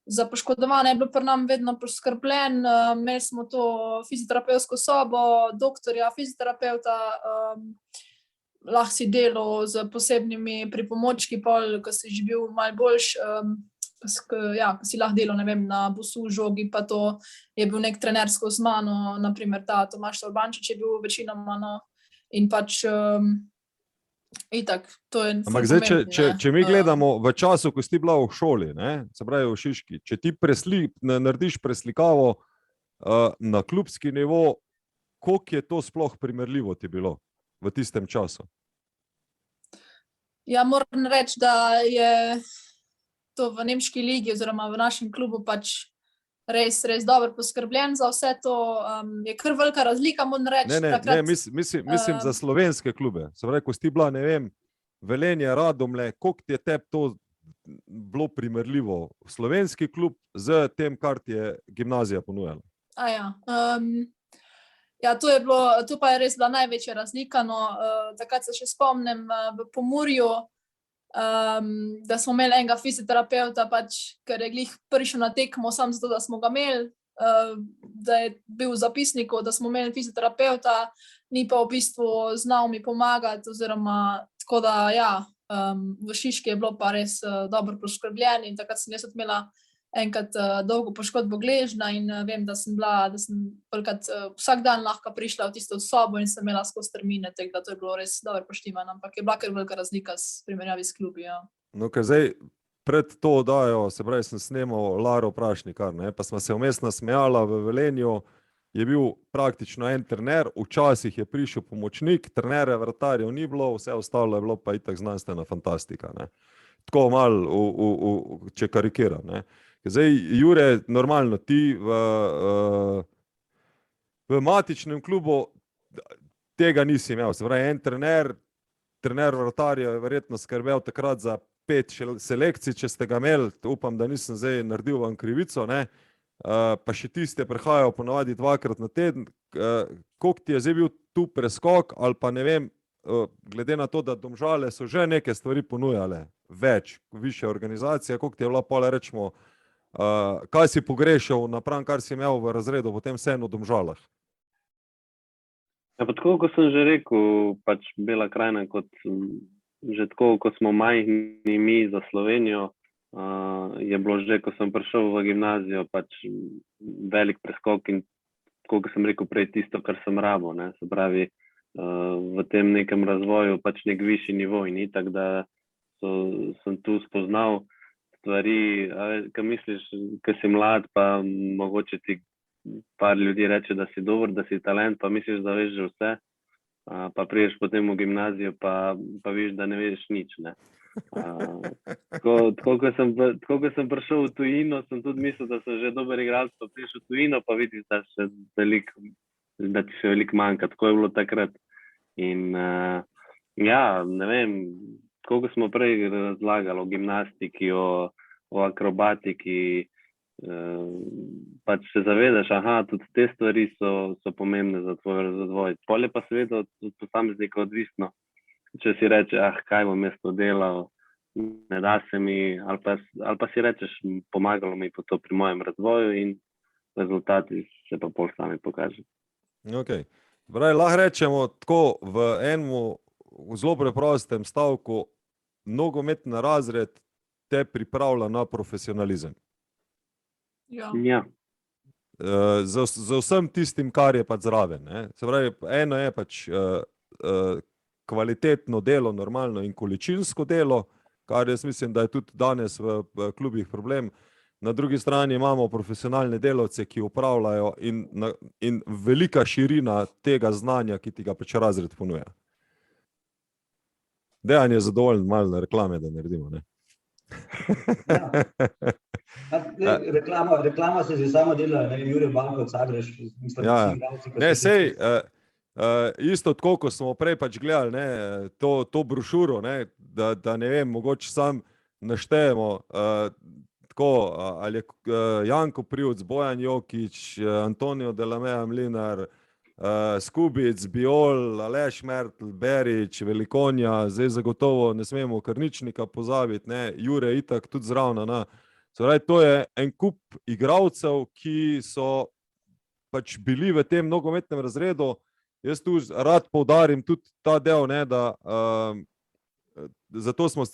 za poškodovane je bilo pri nam vedno poskrbljen, imeli smo to fizioterapevtsko sobo, doktorja, fizioterapevta, lahko si delal z posebnimi pripomočki, ko si že bil malo boljš, ko si lahko delal, ne vem, na busu, žogi, pa to je bil nek trenersko z mano, naprimer ta Tomaž Solbančič je bil večinoma, no, in pač itak, to je ampak zdaj, če mi gledamo v času, ko si ti bila v šoli, ne, se pravi v Šiški, če ti narediš preslikavo na klubski nivo, koliko je to sploh primerljivo ti bilo v tistem času? Ja, moram reči, da je to v nemški ligi oziroma v našem klubu pač res dobro poskrbljen za vse to. Je kar velika razlika, moram reči. Ne, mislim za slovenske klube. Se pravi, ko si ti bila, ne vem, Velenje, Radomlje, koliko ti je tebi to bilo primerljivo slovenski klub z tem, kar ti je gimnazija ponujala? Ja, to pa je res bila največja razlika. No, takrat se še spomnim v Pomurju, da smo imeli enega fizioterapevta, pač, ker je glih prišel na tekmo sam zato, da smo ga imeli, da je bil v zapisniku, da smo imeli fizioterapevta, ni pa v bistvu znal mi pomagati, oziroma tako da, ja, v Šiški je bilo pa res dobro poskrbljeno in takrat sem jaz imela enkrat dolgo poškodbo gležnja in vem, da sem vsak dan lahko prišla v tisto sobo in sem imela skozi termine, tako da to je bilo res dobro poštimano, ampak je bila kar velika razlika s primerjavi s klubi, ja. No, ker zdaj pred to oddajo, se pravi, sem snemal Laro Prašnikar, ne, pa sva se vmes nasmejala v Velenju, je bil praktično en trener, včasih je prišel pomočnik, trenere, vratarjev ni bilo, vse ostalo je bilo pa itak znanstvena fantastika, ne. Tako malo, če karikiram, ne. Zdaj, Jure, normalno, ti v matičnem klubu tega nisi imel. Se pravi, en trener vratarja je verjetno skrbel takrat za 5 selekcij, če ste ga imeli, upam, da nisem zdaj naredil vam krivico, ne. Pa še tiste prihajajo ponavadi 2-krat na teden. Koliko ti je zdaj bil tu preskok, ali pa ne vem, glede na to, da Domžale so že neke stvari ponujale, več, više organizacije, koliko ti je bila pola, rečemo, kaj si pogrešal napram, kar si imel v razredu, potem vseeno v Domžalah? Ja, pa tako, kot sem že rekel, pač Bela krajina, kot že tako, ko smo majhni mi za Slovenijo, je bilo že, ko sem prišel v gimnazijo, pač velik preskok in tako kot sem rekel prej, tisto, kar sem rabil, ne, se pravi, v tem nekem razvoju pač nek višji nivo in itak, da sem tu spoznal stvari, kaj misliš, ko si mlad, pa mogoče ti par ljudi reče, da si dober, da si talent, pa misliš, da veš že vse, pa priješ potem v gimnazijo, pa viš, da ne veš nič, ne. Tako ko sem prišel v tujino, sem tudi mislil, da sem že dober igralec, pa prišel v tujino, pa vidiš, da ti še veliko manjka, tako je bilo takrat. In ja, ne vem, tako ko smo prej razlagali o gimnastiki, o akrobatiki, pač se zavedaš, tudi te stvari so pomembne za tvoj razvoj. Pol je pa seveda od posameznika odvisno, če si reče, kaj bom jaz to delal, ne da se mi, ali pa si rečeš, pomagalo mi pa to pri mojem razvoju in rezultati se pa pol sami pokaže. Okay. Lahko rečemo tako v enem zelo preprostem stavku, nogometni razred te pripravlja na profesionalizem. Ja. Z vsem tistim, kar je pač zraven. Ne? Se pravi, eno je pač kvalitetno delo, normalno in količinsko delo, kar jaz mislim, da je tudi danes v klubih problem. Na drugi strani imamo profesionalne delavce, ki upravljajo in velika širina tega znanja, ki ti ga pač razred ponuja. Dejan je zadovoljen, malo na reklame, da naredimo, ne? Reklama se že sama dela, ne, Jure Banko od Sagreš. Ne, sej, isto tako, ko smo prej pač gledali, ne, to brošuro, ne, da ne vem, mogoče sam naštejemo, tako, ali je Janko Privc, Bojan Jokić, Antonio Delamea Mlinar, Skubic, Biol, Aleš Mertl, Berić, Velikonja, zdaj zagotovo ne smemo Krničnika pozabiti, ne, Jure itak tudi zravna. To je en kup igralcev, ki so pač bili v tem nogometnem razredu. Jaz tu rad poudarim tudi ta del, ne, da zato smo,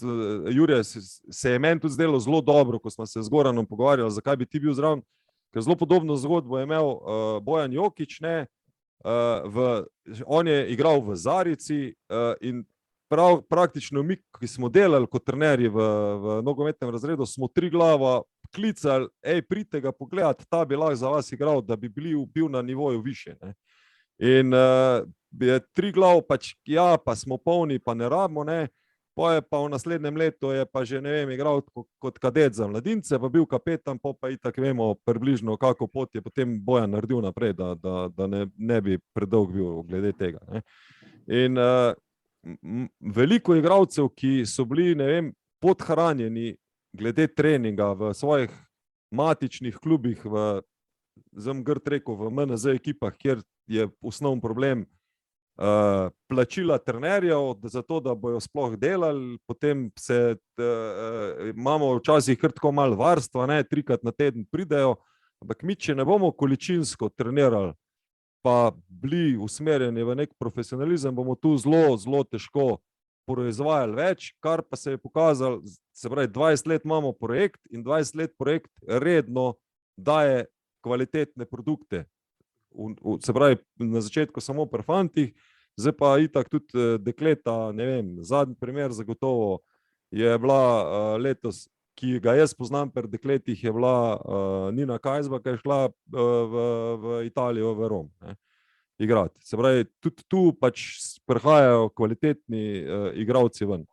Jure, se je meni tudi zdelo zelo dobro, ko smo se z Goranom pogovarjali, zakaj bi ti bil zraven, ker zelo podobno zgodbo je imel Bojan Jokić, ne, on je igral v Zarici in praktično mi, ki smo delali kot trenerji v nogometnem razredu, smo Triglava klicali, pridite ga pogledati, ta bi lahko za vas igral, da bi bil na nivoju više, ne. In Triglav pač, ja, pa smo polni, pa ne rabimo, ne. Pa je pa v naslednjem letu je pa že, ne vem, igral kot kadet za mladince, pa bil kapetan, pa itak vemo približno, kako pot je potem Bojan naredil naprej, da ne bi predolg bil glede tega, ne. In veliko igralcev, ki so bili, ne vem, podhranjeni glede treninga v svojih matičnih klubih, v MNZ ekipah, kjer je osnovni problem plačila trenerjev, zato da bojo sploh delali, potem imamo včasih kar tako malo varstva, ne, 3-krat na teden pridejo, ampak mi, če ne bomo količinsko trenirali, pa bili usmerjeni v nek profesionalizem, bomo tu zelo, zelo težko proizvajali več, kar pa se je pokazalo, se pravi, 20 let imamo projekt in 20 let projekt redno daje kvalitetne produkte. Se pravi, na začetku samo pri fantih, zdaj pa itak tudi dekleta, ne vem, zadnji primer zagotovo je bila letos, ki ga jaz poznam pri dekletih, je bila Nina Kajzba, ki je šla v Italijo, v Rom, ne, igrati. Se pravi, tudi tu pač prihajajo kvalitetni igralci ven.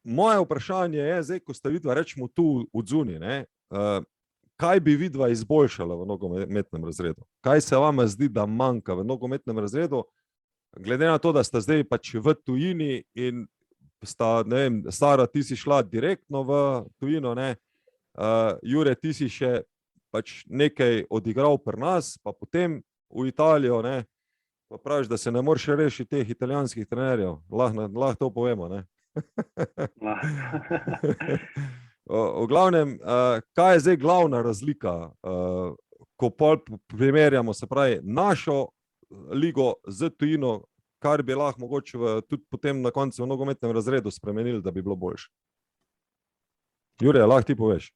Moje vprašanje je, zdaj, ko ste vidva, rečemo tu odzuni, ne, kaj bi vidva izboljšala v nogometnem razredu? Kaj se vama zdi, da manjka v nogometnem razredu, glede na to, da sta zdaj pač v tujini in sta, ne vem, Sara, ti si šla direktno v tujino, ne, Jure, ti si še pač nekaj odigral pri nas, pa potem v Italijo, ne, pa praviš, da se ne moreš rešiti teh italijanskih trenerjev. Lahko to povemo, ne? V glavnem, kaj je zdaj glavna razlika, ko primerjamo, se pravi, našo ligo z tujino, kar bi lahko mogoče tudi potem na koncu v nogometnem razredu spremenili, da bi bilo boljše? Jure, lahko ti poveš?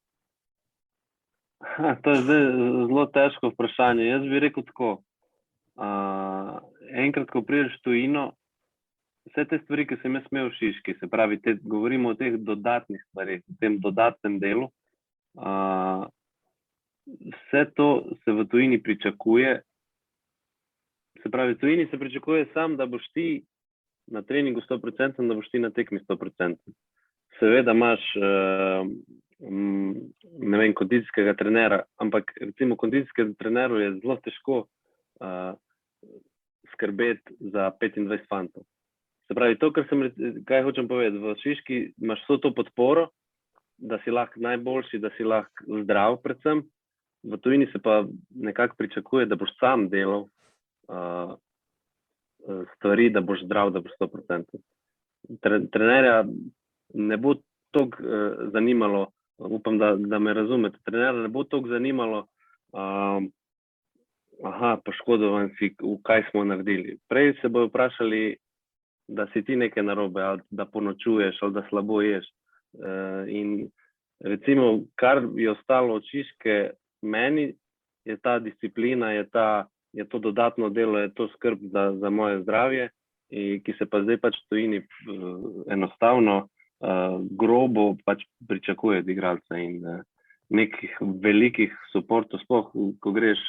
To je zdaj zelo težko vprašanje. Jaz bi rekel tako. Enkrat, ko prideš v tujino, vse te stvari, ki sem jaz imel v Šiški, se pravi, govorimo o teh dodatnih stvarih, o tem dodatnem delu, vse to se v tujini pričakuje. Se pravi, v tujini se pričakuje sam, da boš ti na treningu 100%, da boš ti na tekmi 100%. Seveda imaš ne vem, kondicijskega trenera, ampak recimo kondicijskega treneru je zelo težko skrbeti za 25 fantov. Se pravi, to, kaj hočem povedati, v Šiški imaš vso to podporo, da si lahko najboljši, da si lahko zdrav predvsem. V tujini se pa nekako pričakuje, da boš sam delal stvari, da boš zdrav, da boš 100%. Trenerja ne bo toliko zanimalo, upam, da me razumete, trenerja ne bo toliko zanimalo, poškodovan si, v kaj smo naredili. Prej se bojo vprašali, da si ti nekaj narobe, ali da ponočuješ, ali da slabo ješ. In recimo, kar je ostalo od Šiške meni, je ta disciplina, je to dodatno delo, je to skrb za moje zdravje, ki se pa zdaj pač v tujini enostavno grobo pač pričakuje od igralca in nekih velikih suportov, sploh ko greš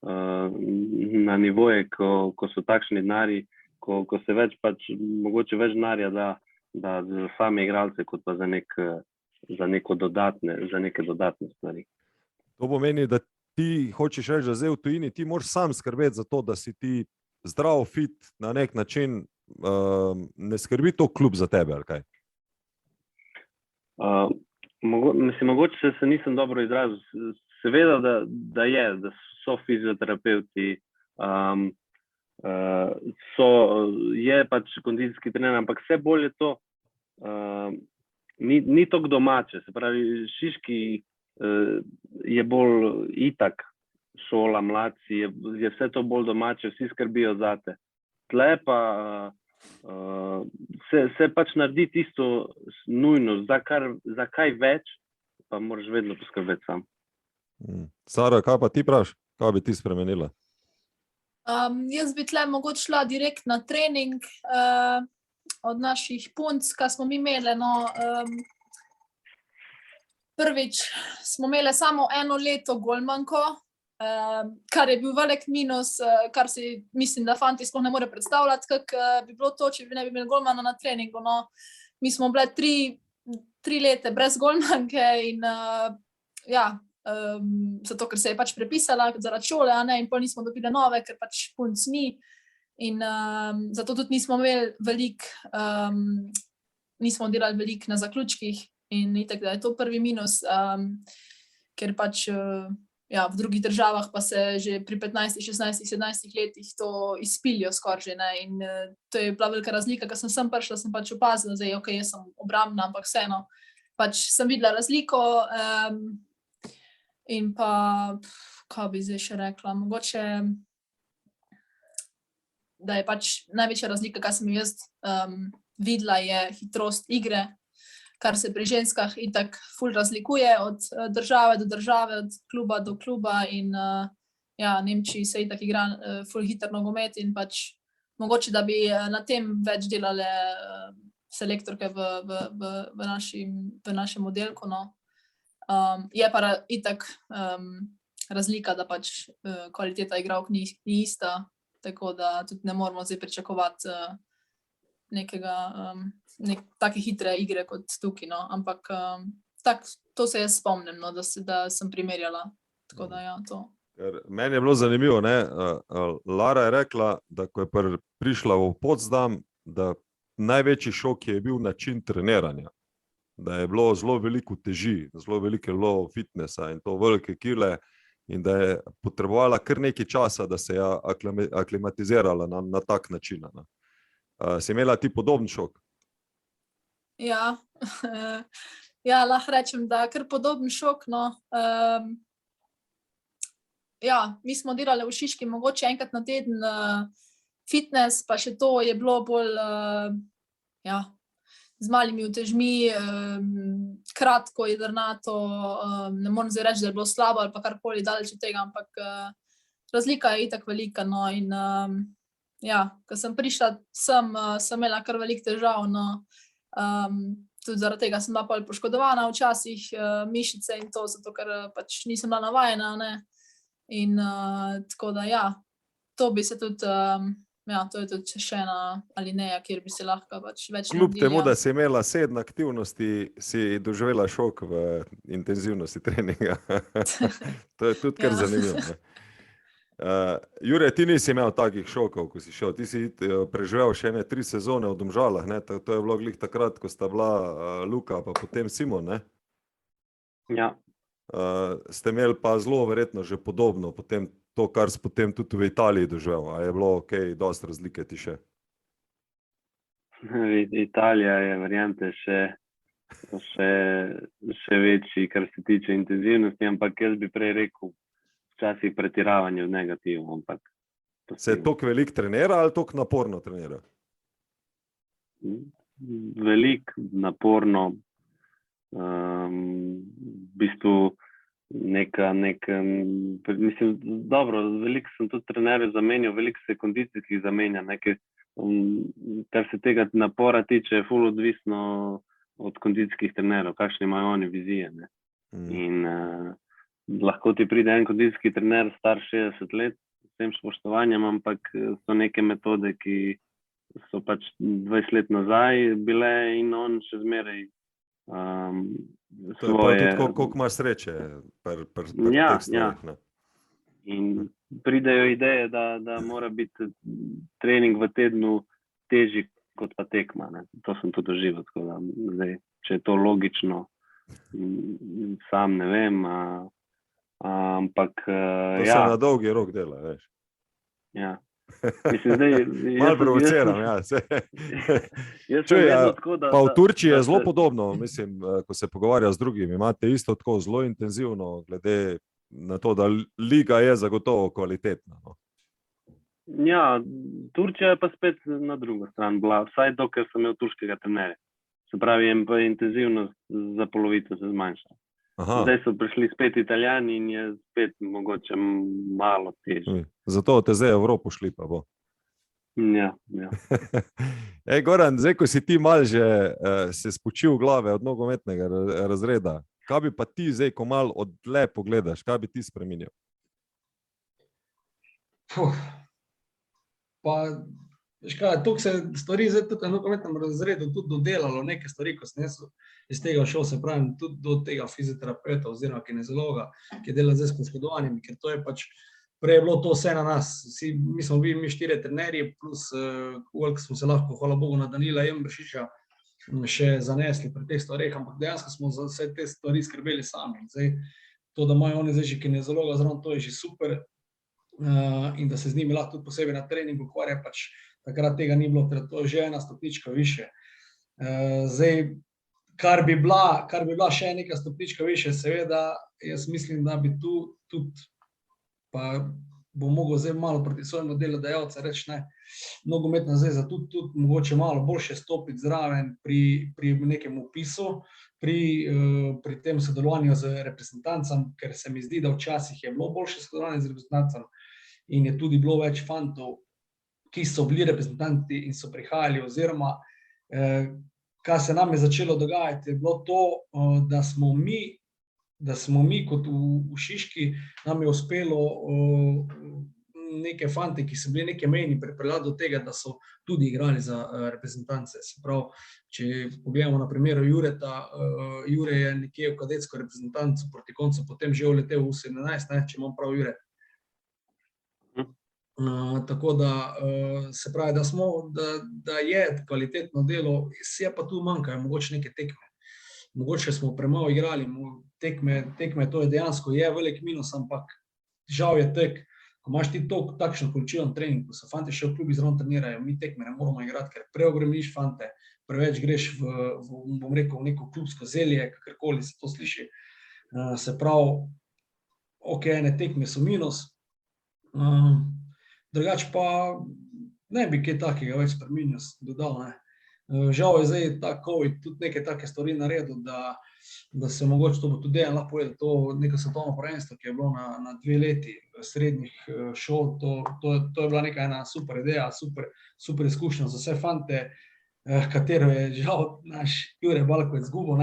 na nivoje, ko so takšni denarji, ko se več pač, mogoče več denarja da za same igralce, kot pa za neke dodatne stvari. To pomeni, da ti hočeš reči, da zdaj v tujini ti moraš sam skrbeti za to, da si ti zdrav, fit, na nek način ne skrbi to klub za tebe, ali kaj? Mogoče se nisem dobro izrazil. Seveda, da so fizioterapeuti, je pač kondicijski trener, ampak vse bolj je to, ni toliko domače. Se pravi, Šiški je bolj itak šola, mladci, je vse to bolj domače, vsi skrbijo zate. Tle pa se pač naredi tisto nujno, za kaj več, pa moraš vedno poskrbeti sam. Sara, kaj pa ti praviš? Kaj bi ti spremenila? Jaz bi tle mogoče šla direkt na trening od naših punc, kaj smo mi imeli. Prvič smo imeli samo 1 leto golmanko, kar je bil velik minus, kar si mislim, da fanti sploh ne more predstavljati, kako bi bilo to, če ne bi imeli golmana na treningu. No, mi smo bile 3 leta brez golmanke in zato, ker se je pač prepisala zaradi šole, in pol nismo dobili nove, ker pač punc ni. In zato tudi nismo imeli nismo delali veliko na zaključkih in itak, da je to prvi minus, ker pač v drugih državah pa se že pri 15, 16, 17 letih to izpilijo skoraj že, ne, in to je bila velika razlika, ker sem prišla, sem pač opazila, zdaj, ok, jaz sem obrambna, ampak vseeno, pač sem videla razliko in pa, kaj bi zdaj še rekla, mogoče, da je pač največja razlika, kaj sem jaz videla, je hitrost igre, kar se pri ženskah itak ful razlikuje od države do države, od kluba do kluba in Nemčiji se itak igra ful hiter nogomet in pač mogoče, da bi na tem več delale selektorke v našem oddelku, no. Je pa itak razlika, da pač kvaliteta igralk ni ista, tako da tudi ne moramo zdaj pričakovati take hitre igre kot tukaj, no, ampak to se jaz spomnim, no, da sem primerjala, tako da to. Meni je bilo zanimivo, ne, Lara je rekla, da ko je prišla v Potsdam, da največji šok je bil način treniranja, da je bilo zelo veliko teži, zelo veliko je bilo fitnessa in to velike kile in da je potrebovala kar nekaj časa, da se je aklimatizirala na tak način. Si imela ti podoben šok? Ja, lahko rečem, da kar podoben šok, no. Mi smo delali v Šiški mogoče enkrat na teden fitness, pa še to je bilo bolj, z malimi utežmi, kratko, jedrnato, ne morem zdaj reči, da je bilo slabo ali pa karkoli daleč od tega, ampak razlika je itak velika, no, in ja, ko sem prišla sem imela kar veliko težav, no, tudi zaradi tega sem bila pol poškodovana včasih, mišice in to, zato ker pač nisem bila navajena, ne, in tako da ja, to bi se tudi, ja, to je tudi še ena alineja, kjer bi se lahko pač več Kljub naredili, temu, ja. da si imela 7 aktivnosti, si doživela šok v intenzivnosti treninga. To je tudi kar Ja. zanimivo. Ne? Jure, ti nisi imel takih šokov, ko si šel. Ti si preživel še 3 sezone v Domžalah. Ne? To je bilo glih takrat, ko sta bila Luka pa potem Simon. Ne? Ja. Ste imeli pa zelo verjetno že podobno potem to, kar si potem tudi v Italiji doživel. A je bilo dosti razlike ti še? Italija je, verjamete, še večji, kar se tiče intenzivnosti, ampak jaz bi prej rekel, včasih pretiravanje v negativu, ampak Se je toliko veliko trenira ali toliko naporno trenira? veliko, naporno, v bistvu mislim, dobro, veliko sem tudi trenerjev zamenjal, veliko se kondicijskih zamenja, kar se tega napora tiče, je ful odvisno od kondicijskih trenerjev, kakšne imajo oni vizije, ne. In lahko ti pride en kondicijski trener star 60 let, s tem spoštovanjem, ampak so neke metode, ki so pač 20 let nazaj bile in on še zmeraj To je pa tudi, koliko imaš sreče pri Ja, teh stvarih. Ne? In pridejo ideje, da mora biti trening v tednu težji kot pa tekma. Ne. To sem tudi doživel, tako da zdaj, če je to logično, sam ne vem, ampak To se na dolgi rok dela, veš. Ja. Mislim, zdaj, Malo provociram, ja. Jaz sem Čuj, vedno tako, da... Pa v Turčiji je da zelo se- podobno, mislim, ko se pogovarja z drugimi. Imate isto tako zelo intenzivno, glede na to, da liga je zagotovo kvalitetna. No. Ja, Turčija je pa spet na drugo stran bila, vsaj dokler sem imel turškega trenerja. Se pravi, intenzivnost za polovico se zmanjša. Aha, Zdaj so prišli spet Italijani in je spet mogoče malo težje. zato te zdaj v Evropo šli pa bo. Ja, ja. Ej, Goran, zdaj, ko si ti mal že se spočil glave od nogometnega razreda, kaj bi pa ti zdaj, ko mal odle pogledaš, kaj bi ti spremenil? Pa, veš kaj, toliko se stvari zdaj tudi na nogometnem razredu tudi dodelalo, neke stvari, ko sem jaz iz tega šel, se pravim, tudi do tega fizioterapeuta oziroma kineziologa, ki dela zdaj s poškodovanimi, ker to je pač, prej je bilo to vse na nas. Mi smo bili 4 trenerji, plus koliko smo se lahko, hvala Bogu, na Danila Jembršiča še zanesli pri teh stvareh, ampak dejansko smo za vse te stvari skrbeli sami. Zdaj, to, da imajo oni zdaj že kineziologa zraven, to je že super, in da se z njimi lahko tudi posebej na treningu ukvarja, pač takrat tega ni bilo, ker to je že ena stopnička više. Zdaj, kar bi bila še neka stopnička više, seveda, jaz mislim, da bi tu tudi, pa bom mogel zdaj malo proti svojemu delodajalcu reči, ne, nogometna zveza tudi mogoče malo boljše stopiti zraven pri nekem opisu, pri tem sodelovanju z reprezentancem, ker se mi zdi, da včasih je bilo boljše sodelovanje z reprezentancem in je tudi bilo več fantov, ki so bili reprezentanti in so prihajali, oziroma kar se nam je začelo dogajati, je bilo to, da smo mi kot v Šiški, nam je uspelo neke fante, ki so bili neke mejni, pripeljati do tega, da so tudi igrali za reprezentance. Se pravi, če pogledamo na primeru Jureta, Jure je nekje v kadetsko reprezentanco proti koncu potem že uletel v 17, ne, če imam prav Jure. Tako da se pravi, da je kvalitetno delo, je pa tu manjkajo mogoče neke tekme. Mogoče smo premalo igrali, tekme to je dejansko je velik minus, ampak žal je tek, ko imaš ti takšno količino trening, ko so fante še v klubi zraven trenirajo, mi tekme ne moramo igrati, ker preogromniš fante, preveč greš bom rekel, v neko klubsko zelje, kakorkoli se to sliši. Se pravi, ok, ene tekme so minus, drugače pa ne bi kaj takega več spreminjal, dodal, ne. Žal je zdaj ta COVID tudi neke take stvari naredil, da se mogoče to bo tudi Dejan lahko povedal, to neko svetovno prvenstvo, ki je bilo na 2 leti srednjih šol, to je bila neka ena super ideja, super izkušnja za vse fante, katero je žal naš Jure Balkovec izgubil,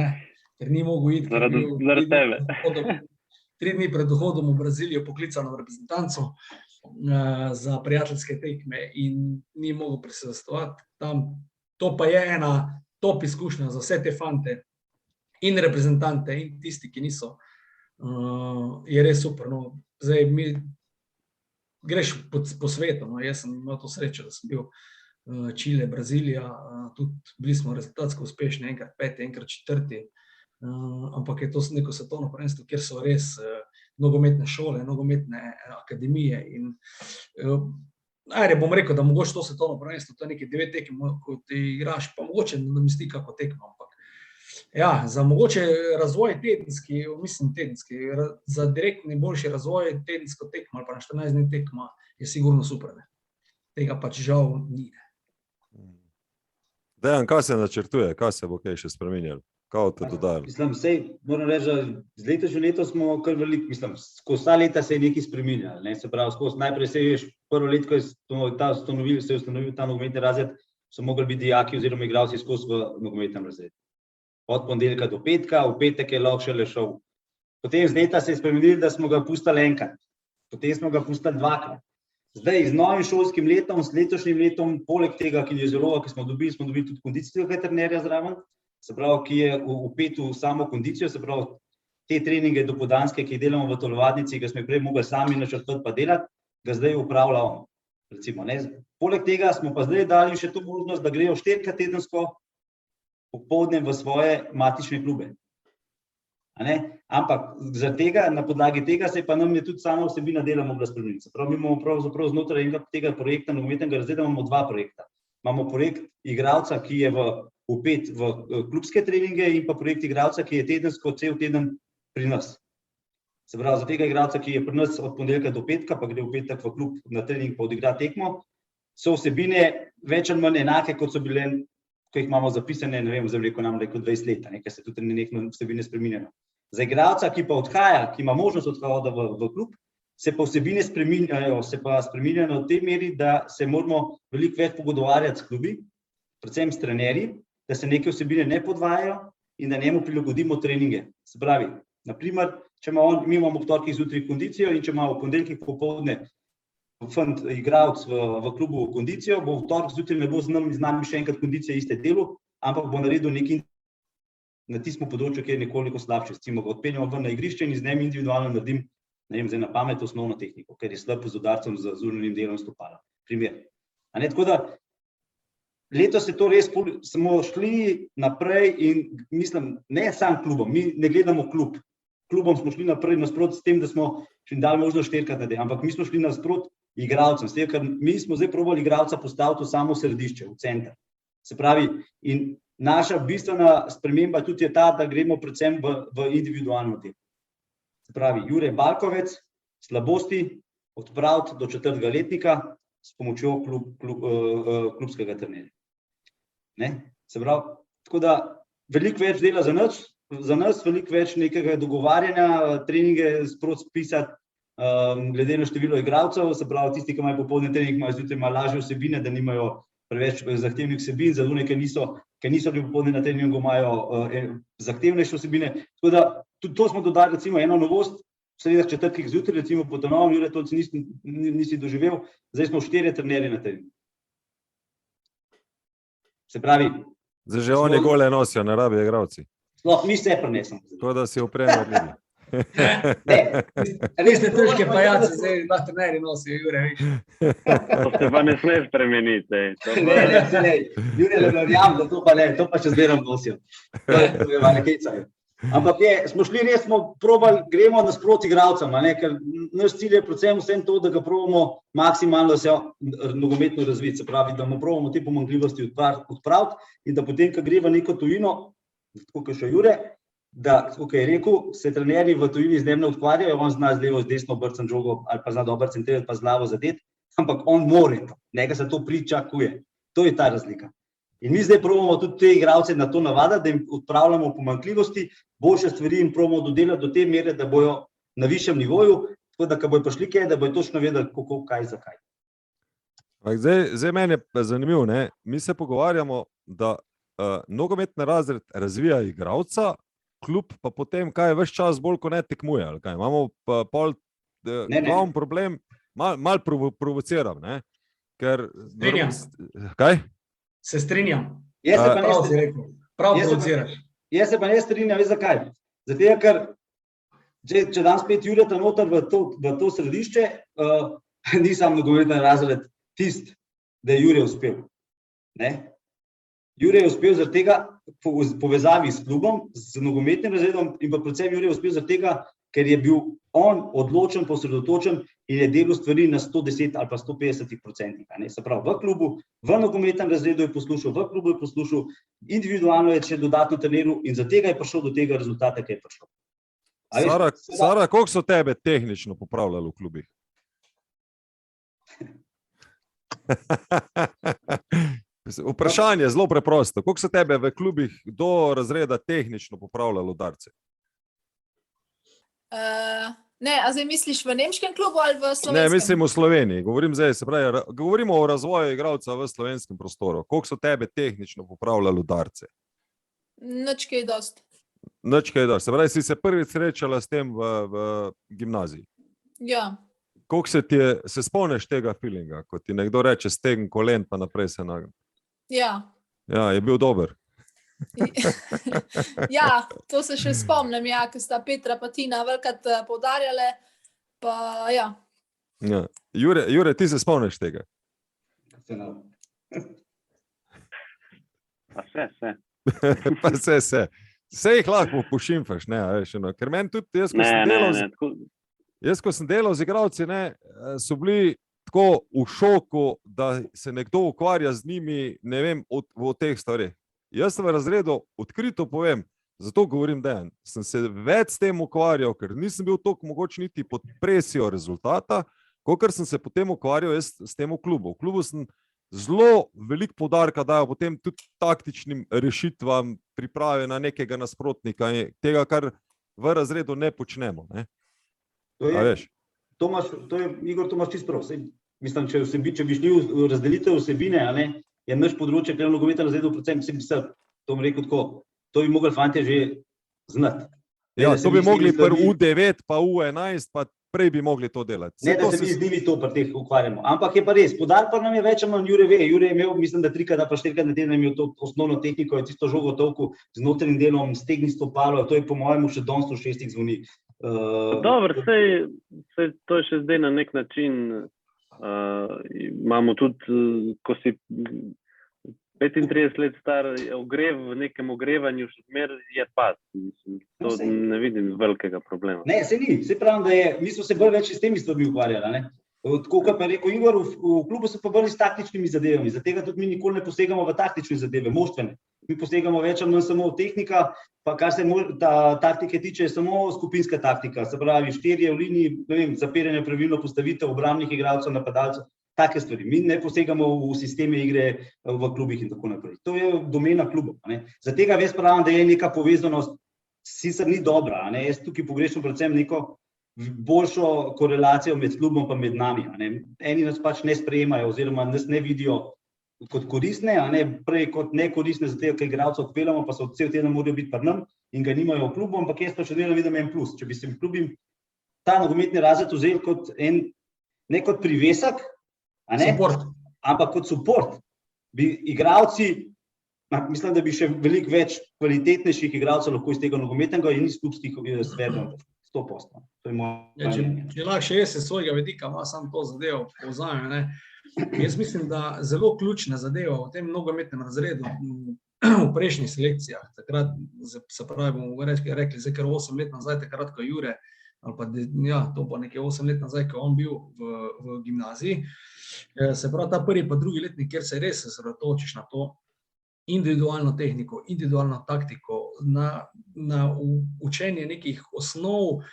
ker ni mogel iti. Zaradi tebe. 3 dni pred dohodom v Brazilijo poklican v reprezentanco za prijateljske tekme in ni mogel prisostvovati tam. To pa je ena top izkušnja za vse te fante in reprezentante in tisti, ki niso, je res super. No. Zdaj greš po svetu, no. Jaz sem imel to srečo, da sem bil Čile, Brazilija, tudi bili smo rezultatsko uspešni, enkrat 5, enkrat 4, ampak je to neko svetovno prvenstvo, kjer so res nogometne šole, nogometne akademije in bom rekel, da mogoče to svetovno prvenstvo, to je nekaj 9 tekem, ko ti igraš, pa mogoče namesti kako tekmo, ampak ja, za mogoče razvoj tedenski, za direktni boljši razvoj tedensko tekmo ali pa na 14 dni tekma je sigurno super. Tega pač žal ni. Dejan, kaj se načrtuje? Kaj se bo kaj še spremenjalo? Kaj te dodajalo? Mislim, moram reči, da z letošnjim letom smo kar veliko, skozi ta leta se je nekaj spreminjalo. Se pravi, najprej se veš, prvo leto, ko se je ustanovil ta nogometni razred, so mogli biti dijaki oziroma igralci skozi v nogometnem razredu. Od ponedeljka do petka, v petek je lahko šele šel. Potem z leta se je spremenili, da smo ga pustili enkrat. Potem smo ga pustili 2-krat. Zdaj, z novim šolskim letom, s letošnjim letom, poleg tega, ki smo dobili tudi kondicijskega trenerja zraven, se pravi, ki je vpet v samo kondicijo, se pravi, te treninge dopoldanske, ki jih delamo v telovadnici, ki smo jih prej mogli sami načrtovati pa delati, ga zdaj upravlja on. Recimo, ne. Poleg tega smo pa zdaj dali še to možnost, da grejo 4-krat tedensko popoldne v svoje matične klube. Ampak na podlagi tega se pa nam je tudi sama vsebina dela mogla spremeniti. Se pravi, mi imamo pravzaprav znotraj tega projekta nogometnega razreda imamo 2 projekta. Imamo projekt igralca, ki je vpet v klubske treninge in pa projekt igralca, ki je tedensko cel teden pri nas. Se pravi, za tega igralca, ki je pri nas od ponedeljka do petka, pa gre v petek v klub na trening pa odigra tekmo, so vsebine več ali manj enake, kot so bile, ko jih imamo zapisane, ne vem, zdaj nam rekel 20 let, ker se tudi nekaj vsebine spreminjajo. Za igralca, ki pa odhaja, ki ima možnost odhoda v klub, se pa vsebine spreminjajo v tej meri, da se moramo veliko več pogovarjati s klubi, predvsem s trenerji, da se neke vsebine ne podvajajo in da njemu prilagodimo treninge. Se pravi, naprimer, če mi imamo v torkih zjutraj kondicijo in če ima v ponedeljkih popoldne igralec v klubu kondicijo, bo v torek zjutraj ne bo z nami še enkrat kondicija iste delu, ampak bo naredil nekaj na tistem področju, ki je nekoliko slabše. Recimo ga odpeljamo ven na igrišče in z njim individualno naredim, ne vem, zdaj na pamet osnovno tehniko, ker je slab z udarcem z zunanjim delom stopala. Primer. Tako da letos je to res, smo šli naprej in mislim, ne sam klubom, mi ne gledamo klub. Klubom smo šli naprej nasprot s tem, da smo še dali možnost 4-krat na dan, ampak mi smo šli nasprot igralcem, s tem, ker mi smo zdaj probali igralca postaviti v samo središče, v center. Se pravi, in naša bistvena sprememba tudi je ta, da gremo predvsem v individualno delo. Se pravi, Jure Balkovec, slabosti odpraviti do 4. letnika s pomočjo klubskega trenerja. Se pravi, tako da veliko več dela za nas, veliko več nekega dogovarjanja, treninge sproti spisati, glede na število igralcev, se pravi, tisti, ki imajo popoldne trening, imajo zjutraj malo lažje vsebine, da nimajo preveč zahtevnih vsebin, za druge, ki niso bili popoldne na treningu, imajo zahtevnejše vsebine. Tako da tudi to smo dodali, recimo, eno novost, v sredah četrtkih zjutraj, recimo po Trnovem, Jure, to nisi doživel, zdaj smo 4 trenerji na treningu. Se pravi... Zdaj že oni gole nosijo, ne rabijo igralci. Mi se prenesemo. Tako da si opremljeni. Res ne težke pajace, zdaj na trenerji nosijo, Jure, viš. To se pa ne sme spremeniti. Jure, ne verjam, da to pa še zmeraj nosijo. To je malo kecajo. Ampak smo šli res, smo probali, gremo nasproti igralcem, ker naš cilj je predvsem vsem to, da ga probamo maksimalno se nogometno razviti, se pravi, da mu probamo te pomanjkljivosti odpraviti in da potem, ko gre v neko tujino, tako kot še Jure, da, kot je rekel, se trenerji v tujini z njim ne ukvarjajo, on zna z levo, z desno obrcen žogo ali pa zna dobro centrirati pa z glavo zadeti, ampak on more to, njega se to pričakuje. To je ta razlika. In mi zdaj probamo tudi te igralce na to navaditi, da jim odpravljamo pomanjkljivosti, boljše stvari jim probamo dodelati do te mere, da bojo na višjem nivoju, tako da, ko bojo prišli kaj, da bojo točno vedeli, kako, kaj, zakaj. Zdaj meni je zanimivo, ne? Mi se pogovarjamo, da nogometni razred razvija igralca, klub pa potem kaj več čas bolj, ko ne tekmuje. Ali kaj? Imamo pa pol glavni problem, mal provociram, ne? Ker... Strinjam. Kaj? Se strinjam. Prav provociraš. Jaz se pa ne strinjam, veš zakaj? Zato, ker če dam spet Jureta noter v to središče, ni sam nogometni razred tist, da je Jure uspel. Ne? Jure je uspel zaradi tega povezavi s klubom, z nogometnim razredom in pa predvsem Jure je uspel zaradi tega, ker je bil on odločen, posredotočen in je delal stvari na 110 ali pa 150%. Se pravi, v klubu, v nogometnem razredu je poslušal, v klubu je poslušal, individualno je še dodatno treniral in zaradi tega je prišel do tega rezultata, ki je prišel. Sara, koliko so tebe tehnično popravljali v klubih? Vprašanje je zelo preprosto. Koliko so tebe v klubih do razreda tehnično popravljali udarce? Ne, a zdaj misliš v nemškem klubu ali v slovenskem? Ne, mislim v Sloveniji. Govorimo o razvoju igralca v slovenskem prostoru. Koliko so tebe tehnično popravljali udarce? Nič kaj dosti. Nič kaj dosti. Se pravi, si se prvič srečala s tem v gimnaziji? Ja. Koliko se spomniš tega feelinga, ko ti nekdo reče stegen kolen, pa naprej se nagam? Ja. Ja, je bil dober. Ja, to se še spomnim, ja, ko sta Petra pa Tina velikrat poudarjale, pa ja. Ja. Jure, ti se spomniš tega? Pa vse. Pa vse. Vse jih lahko pošimfaš, ne, veš, no. Ker meni tudi, jaz, ko sem delal z igralci, ne, so bili tako v šoku, da se nekdo ukvarja z njimi, ne vem, o teh stvareh. Jaz sem v razredu, odkrito povem, zato govorim Dejan, sem se več s tem ukvarjal, ker nisem bil toliko mogoče niti pod presijo rezultata, kakor sem se potem ukvarjal jaz s tem v klubu. V klubu sem zelo veliko poudarka dajal potem tudi taktičnim rešitvam, priprave na nekega nasprotnika, tega, kar v razredu ne počnemo. Ne? Igor, to imaš čisto prav. Mislim, če bi šli v razdelitev vsebine, je naš področje, ker je nogometni razredu, predvsem to bom rekel tako, to bi mogli fantje že znati. Ja, to bi mogli U9 pa U11, pa prej bi mogli to delati. Ne, da se mi z njimi to pri teh ukvarjamo. Ampak je pa res, poudarek pa nam je več ali manj Jure ve. Jure je imel, mislim, da 3 pa 4 na teden imel to osnovno tehniko, je tisto žogo tolku z notranjim delom, stegni stopalo, to je po mojemu še danes v 6 zvoni. Dobro, sej to je še zdaj na nek način, imamo tudi, ko si 35 let star, ogrev v nekem ogrevanju, še zmer je pad. To ne vidim velikega problema. Ne, se ni. Se pravim, da mi smo se bolj več s temi stvarmi ukvarjali. Tako, kot pa je rekel Igor, v klubu so pa bolj s taktičnimi zadevami. Zato tudi mi nikoli ne posegamo v taktične zadeve, moštvene. Mi posegamo več ali manj samo v tehnika, pa kar se taktike tiče, je samo skupinska taktika. Se pravi, 4 v liniji, ne vem, zapiranje, pravilno postavitev obrambnih igralcev, napadalcev. Take stvari. Mi ne posegamo v sisteme igre v klubih in tako naprej. To je domena klubov. Za tega ves pravim, da je neka povezanost, sicer ni dobra. Jaz tukaj pogrešam predvsem neko boljšo korelacijo med klubom pa med nami. Eni nas pač ne sprejemajo oziroma nas ne vidijo kot koristne, prej kot nekoristne, zato ker igralcev odpeljamo, pa so cel teden morajo biti pri nam in ga nimajo v klubu, ampak jaz pa še vedno vidim en plus. Če bi se v klubim ta nogometni razred vzel kot ne kot privesek, ampak kot support, bi igralci, mislim, da bi še veliko več kvalitetnejših igralcev lahko iz tega nogometnega in iz klubskih sferov 100%. To je moje mnenje. Če lahko še jaz se svojega vidika samo to zadevo povzamem. Jaz mislim, da zelo ključna zadeva v tem nogometnem razredu v prejšnjih selekcijah, takrat, se pravi, bomo rekli, zdaj kar 8 let nazaj, takrat, ko Jure, ali pa, ja, to pa nekaj 8 let nazaj, ko on bil v gimnaziji, se pravi, ta prvi pa drugi letnik, kjer se res osredotočiš na to individualno tehniko, individualno taktiko, na učenje nekih osnov,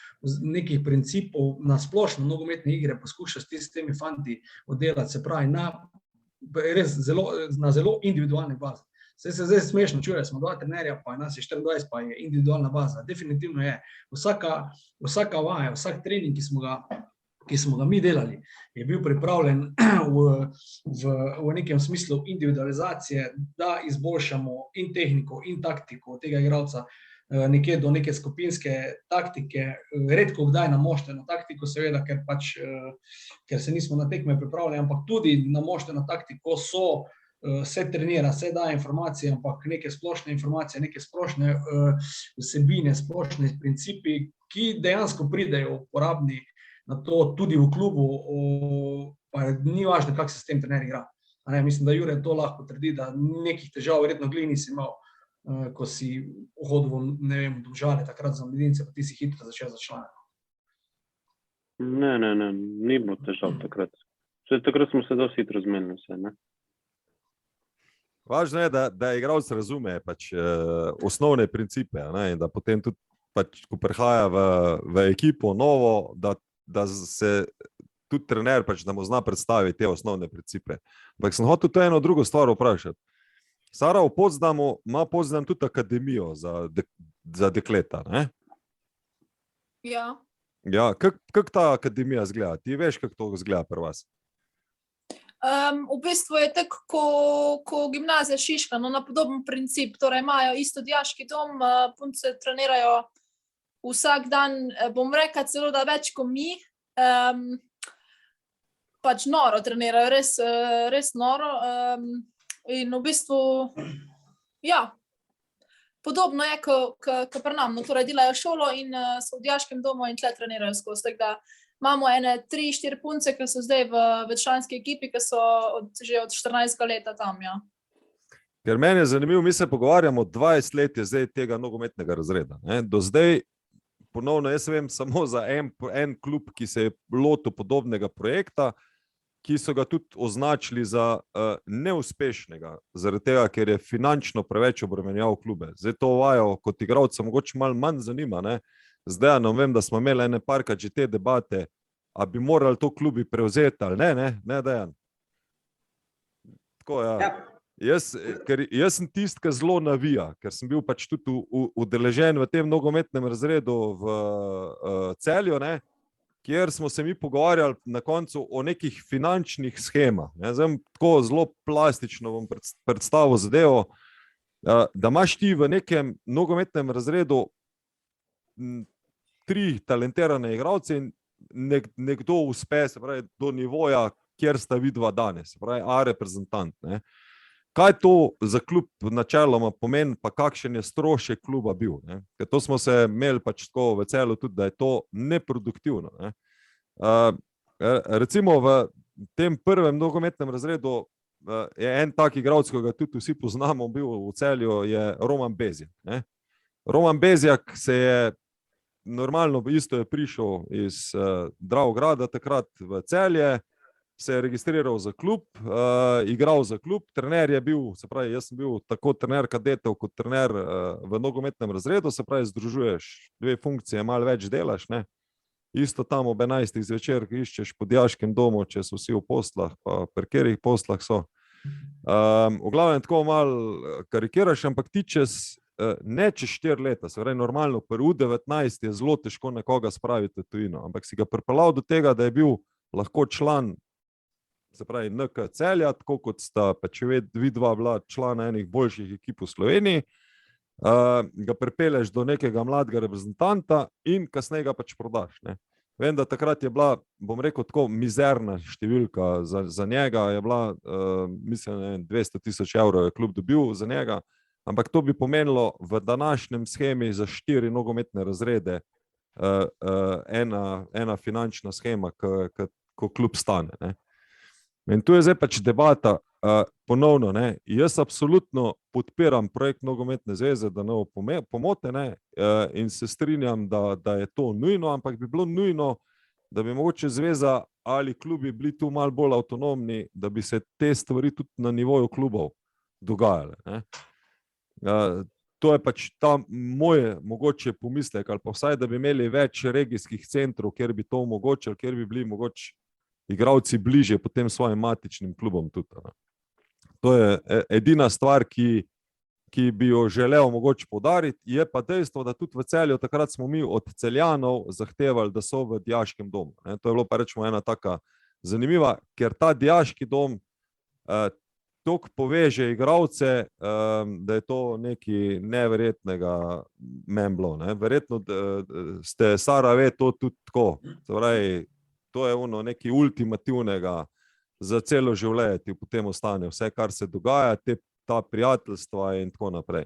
nekih principov, na splošno nogometne igre poskušaš s temi fanti oddelati, se pravi, na zelo individualni bazi. Se zdaj smešno čuje, smo 2 trenerja, pa nas je 24, pa je individualna baza. Definitivno je. Vsaka vaja, vsak trening, ki smo ga mi delali, je bil pripravljen v nekem smislu individualizacije, da izboljšamo in tehniko, in taktiko tega igralca, nekje do neke skupinske taktike, redko kdaj na moštveno taktiko, seveda, ker se nismo na tekme pripravljali, ampak tudi na moštveno taktiko se trenira, se daje informacije, ampak neke splošne informacije, neke splošne vsebine, splošne principi, ki dejansko pridejo uporabni na to tudi v klubu, pa ni važno, kako se s tem trener igra. Mislim, da Jure to lahko trdi, da nekih težav verjetno glih nisi imel, ko si hodil v Domžale, takrat za mladince, pa ti si hitro začel za člane. Ne, ni bilo težav takrat. Takrat smo se dosti hitro zmenili vse, ne? Važno je, da igralec razume osnovne principe, ne? In da potem tudi, ko prihaja v ekipo novo, da se tudi trener da mu zna predstaviti te osnovne principe. Ampak sem hotel to eno drugo stvar vprašati. Sara, v Poznamu ima Poznam tudi akademijo za dekleta, ne? Ja. Ja, kako ta akademija izgleda? Ti veš, kako to izgleda pri vas? V bistvu je tako, ko gimnazija Šiška, na podoben princip, torej imajo isto dijaški dom, punce trenirajo vsak dan, bom rekla celo, da več kot mi, noro trenirajo, res noro, in v bistvu, ja, podobno je, kot pri nam, torej delajo šolo in so v dijaškem domu in tle trenirajo skozi, tako da imamo ene 3-4 punce, ki so zdaj v članski ekipi, ki so že od 14 leta tam, ja. Ker meni je zanimivo, mi se pogovarjamo 20 let je zdaj tega nogometnega razreda, ne? Do zdaj, ponovno, jaz vem samo za en klub, ki se je lotil podobnega projekta, ki so ga tudi označili za neuspešnega, zaradi tega, ker je finančno preveč obremenjeval klube. Zdaj to vajo kot igralca mogoče malo manj zanima, ne? Zdaj, vem, da smo imeli ene parkrat že te debate, a bi morali to klubi prevzeti ali ne, Dejan? Tako, ja. Jaz sem tisti, ki zelo navija, ker sem bil tudi udeležen v tem nogometnem razredu v Celju, ne? Kjer smo se mi pogovarjali na koncu o nekih finančnih schemah. Zdaj, tako zelo plastično bom predstavil zadevo, da imaš ti v nekem nogometnem razredu 3 talentirane igralce in nekdo uspe, se pravi, do nivoja, kjer sta vidva danes, se pravi, reprezentant, ne. Kaj to za klub načeloma pomeni, pa kakšen je strošek kluba bil, ne? Ker to smo se imeli tako v Celju tudi, da je to neproduktivno, ne? Recimo v tem prvem nogometnem razredu je en tak igralec, ki ga tudi vsi poznamo, bil v Celju, je Roman Bezjak, ne? Roman Bezjak se je normalno, isto je prišel iz Dravograda takrat v Celje, se je registriral za klub, igral za klub, trener je bil, se pravi, jaz sem bil tako trener kadetov kot trener v nogometnem razredu, se pravi, združuješ 2 funkcije, malo več delaš, ne? Isto tam ob 11 zvečer iščeš po dijaškem domu, če so vsi v poslah, pa pri katerih poslah so. V glavnem tako malo karikiraš, ampak ti ne čez 4 leta, se pravi, normalno, pri U19 je zelo težko nekoga spraviti v tujino, ampak si ga pripeljal do tega, da je bil lahko član, se pravi, NK Celja, tako kot sta vidva bila člana enih boljših ekip v Sloveniji, ga pripelješ do nekega mladega reprezentanta in kasneje ga prodaš, ne. Vem, da takrat je bila, bom rekel tako, mizerna številka za njega, je bila, mislim, 200 000 evrov je klub dobil za njega, ampak to bi pomenilo v današnjem shemi za 4 nogometne razrede ena finančna shema, ko klub stane, ne. In tu je zdaj debata, ponovno, ne, jaz absolutno podpiram projekt Nogometne zveze, da ne bo pomote, ne, in se strinjam, da je to nujno, ampak bi bilo nujno, da bi mogoče zveza ali klubi bili tu malo bolj avtonomni, da bi se te stvari tudi na nivoju klubov dogajale, ne. To je ta moje mogoče pomislek, ali pa vsaj, da bi imeli več regijskih centrov, kjer bi to omogočili, kjer bi bili mogoče igralci bližje potem svojim matičnim klubom tudi, ne. To je edina stvar, ki ki bi jo želel mogoče poudariti, je pa dejstvo, da tudi v Celju takrat smo mi od Celjanov zahtevali, da so v dijaškem domu. Ne. To je bilo pa rečemo ena taka zanimiva, ker ta dijaški dom toliko poveže igralce, da je to nekaj neverjetnega memblo. Ne. Verjetno ste, Sara, ve to tudi tako. To je ono nekaj ultimativnega za celo življenje, ti potem ostane vse, kar se dogaja, ta prijateljstva in tako naprej.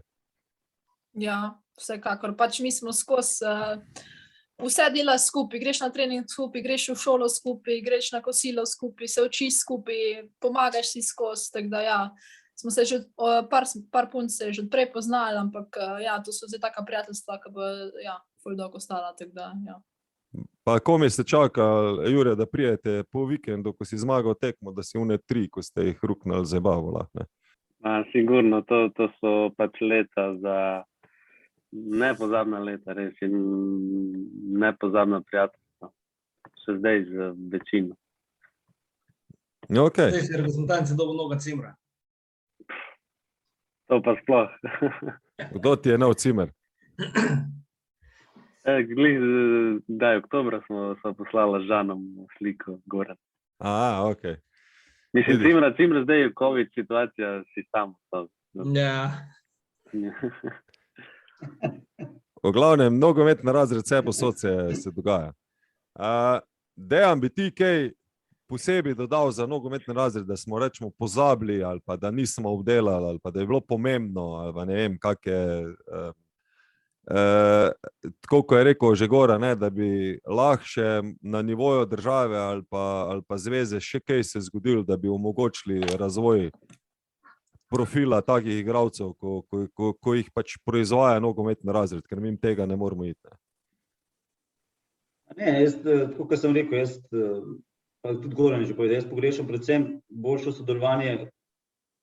Ja, vsekakor. Pač mi smo skozi vse dela skupaj, greš na trening skupaj, greš v šolo skupaj, greš na kosilo skupaj, se učiš skupaj, pomagaš si skozi, tako da ja, smo se že par punc se že prej poznali, ampak ja, to so zdaj taka prijateljstva, ki bo ja, ful dolgo ostala, tako da ja. Pa komi ste čakali, Jure, da prijete po vikendu, ko si zmagal tekmo, da si une 3, ko ste jih ruknali zabavo lahko, ne? Sigurno, to so pač leta za nepozabna leta, res in nepozabna prijateljstva. Še zdaj z večino. Okay. Zdaj si reprezentanci dobil mnogo cimra. To pa sploh. Kdo ti je nov cimer? Daj, oktobra smo poslala z Žanom sliko gore. Ok. Mislim, cimra zdaj je COVID situacija, si sam. Ja. V glavnem, nogometni razred vse posod se dogaja. Dejan, bi ti kaj posebej dodal za nogometni razred, da smo rečemo pozabili ali pa da nismo obdelali ali pa da je bilo pomembno ali pa ne vem, kak je tako, ko je rekel že Gora, ne, da bi lahko še na nivoju države ali pa zveze še kaj se zgodilo, da bi omogočili razvoj profila takih igralcev, ko jih pač proizvaja nogometni razred, ker mi tega ne moramo iti. Ne, jaz, tako kot sem rekel, jaz, pa tudi Goran že povedal, jaz pogrešam predvsem boljše sodelovanje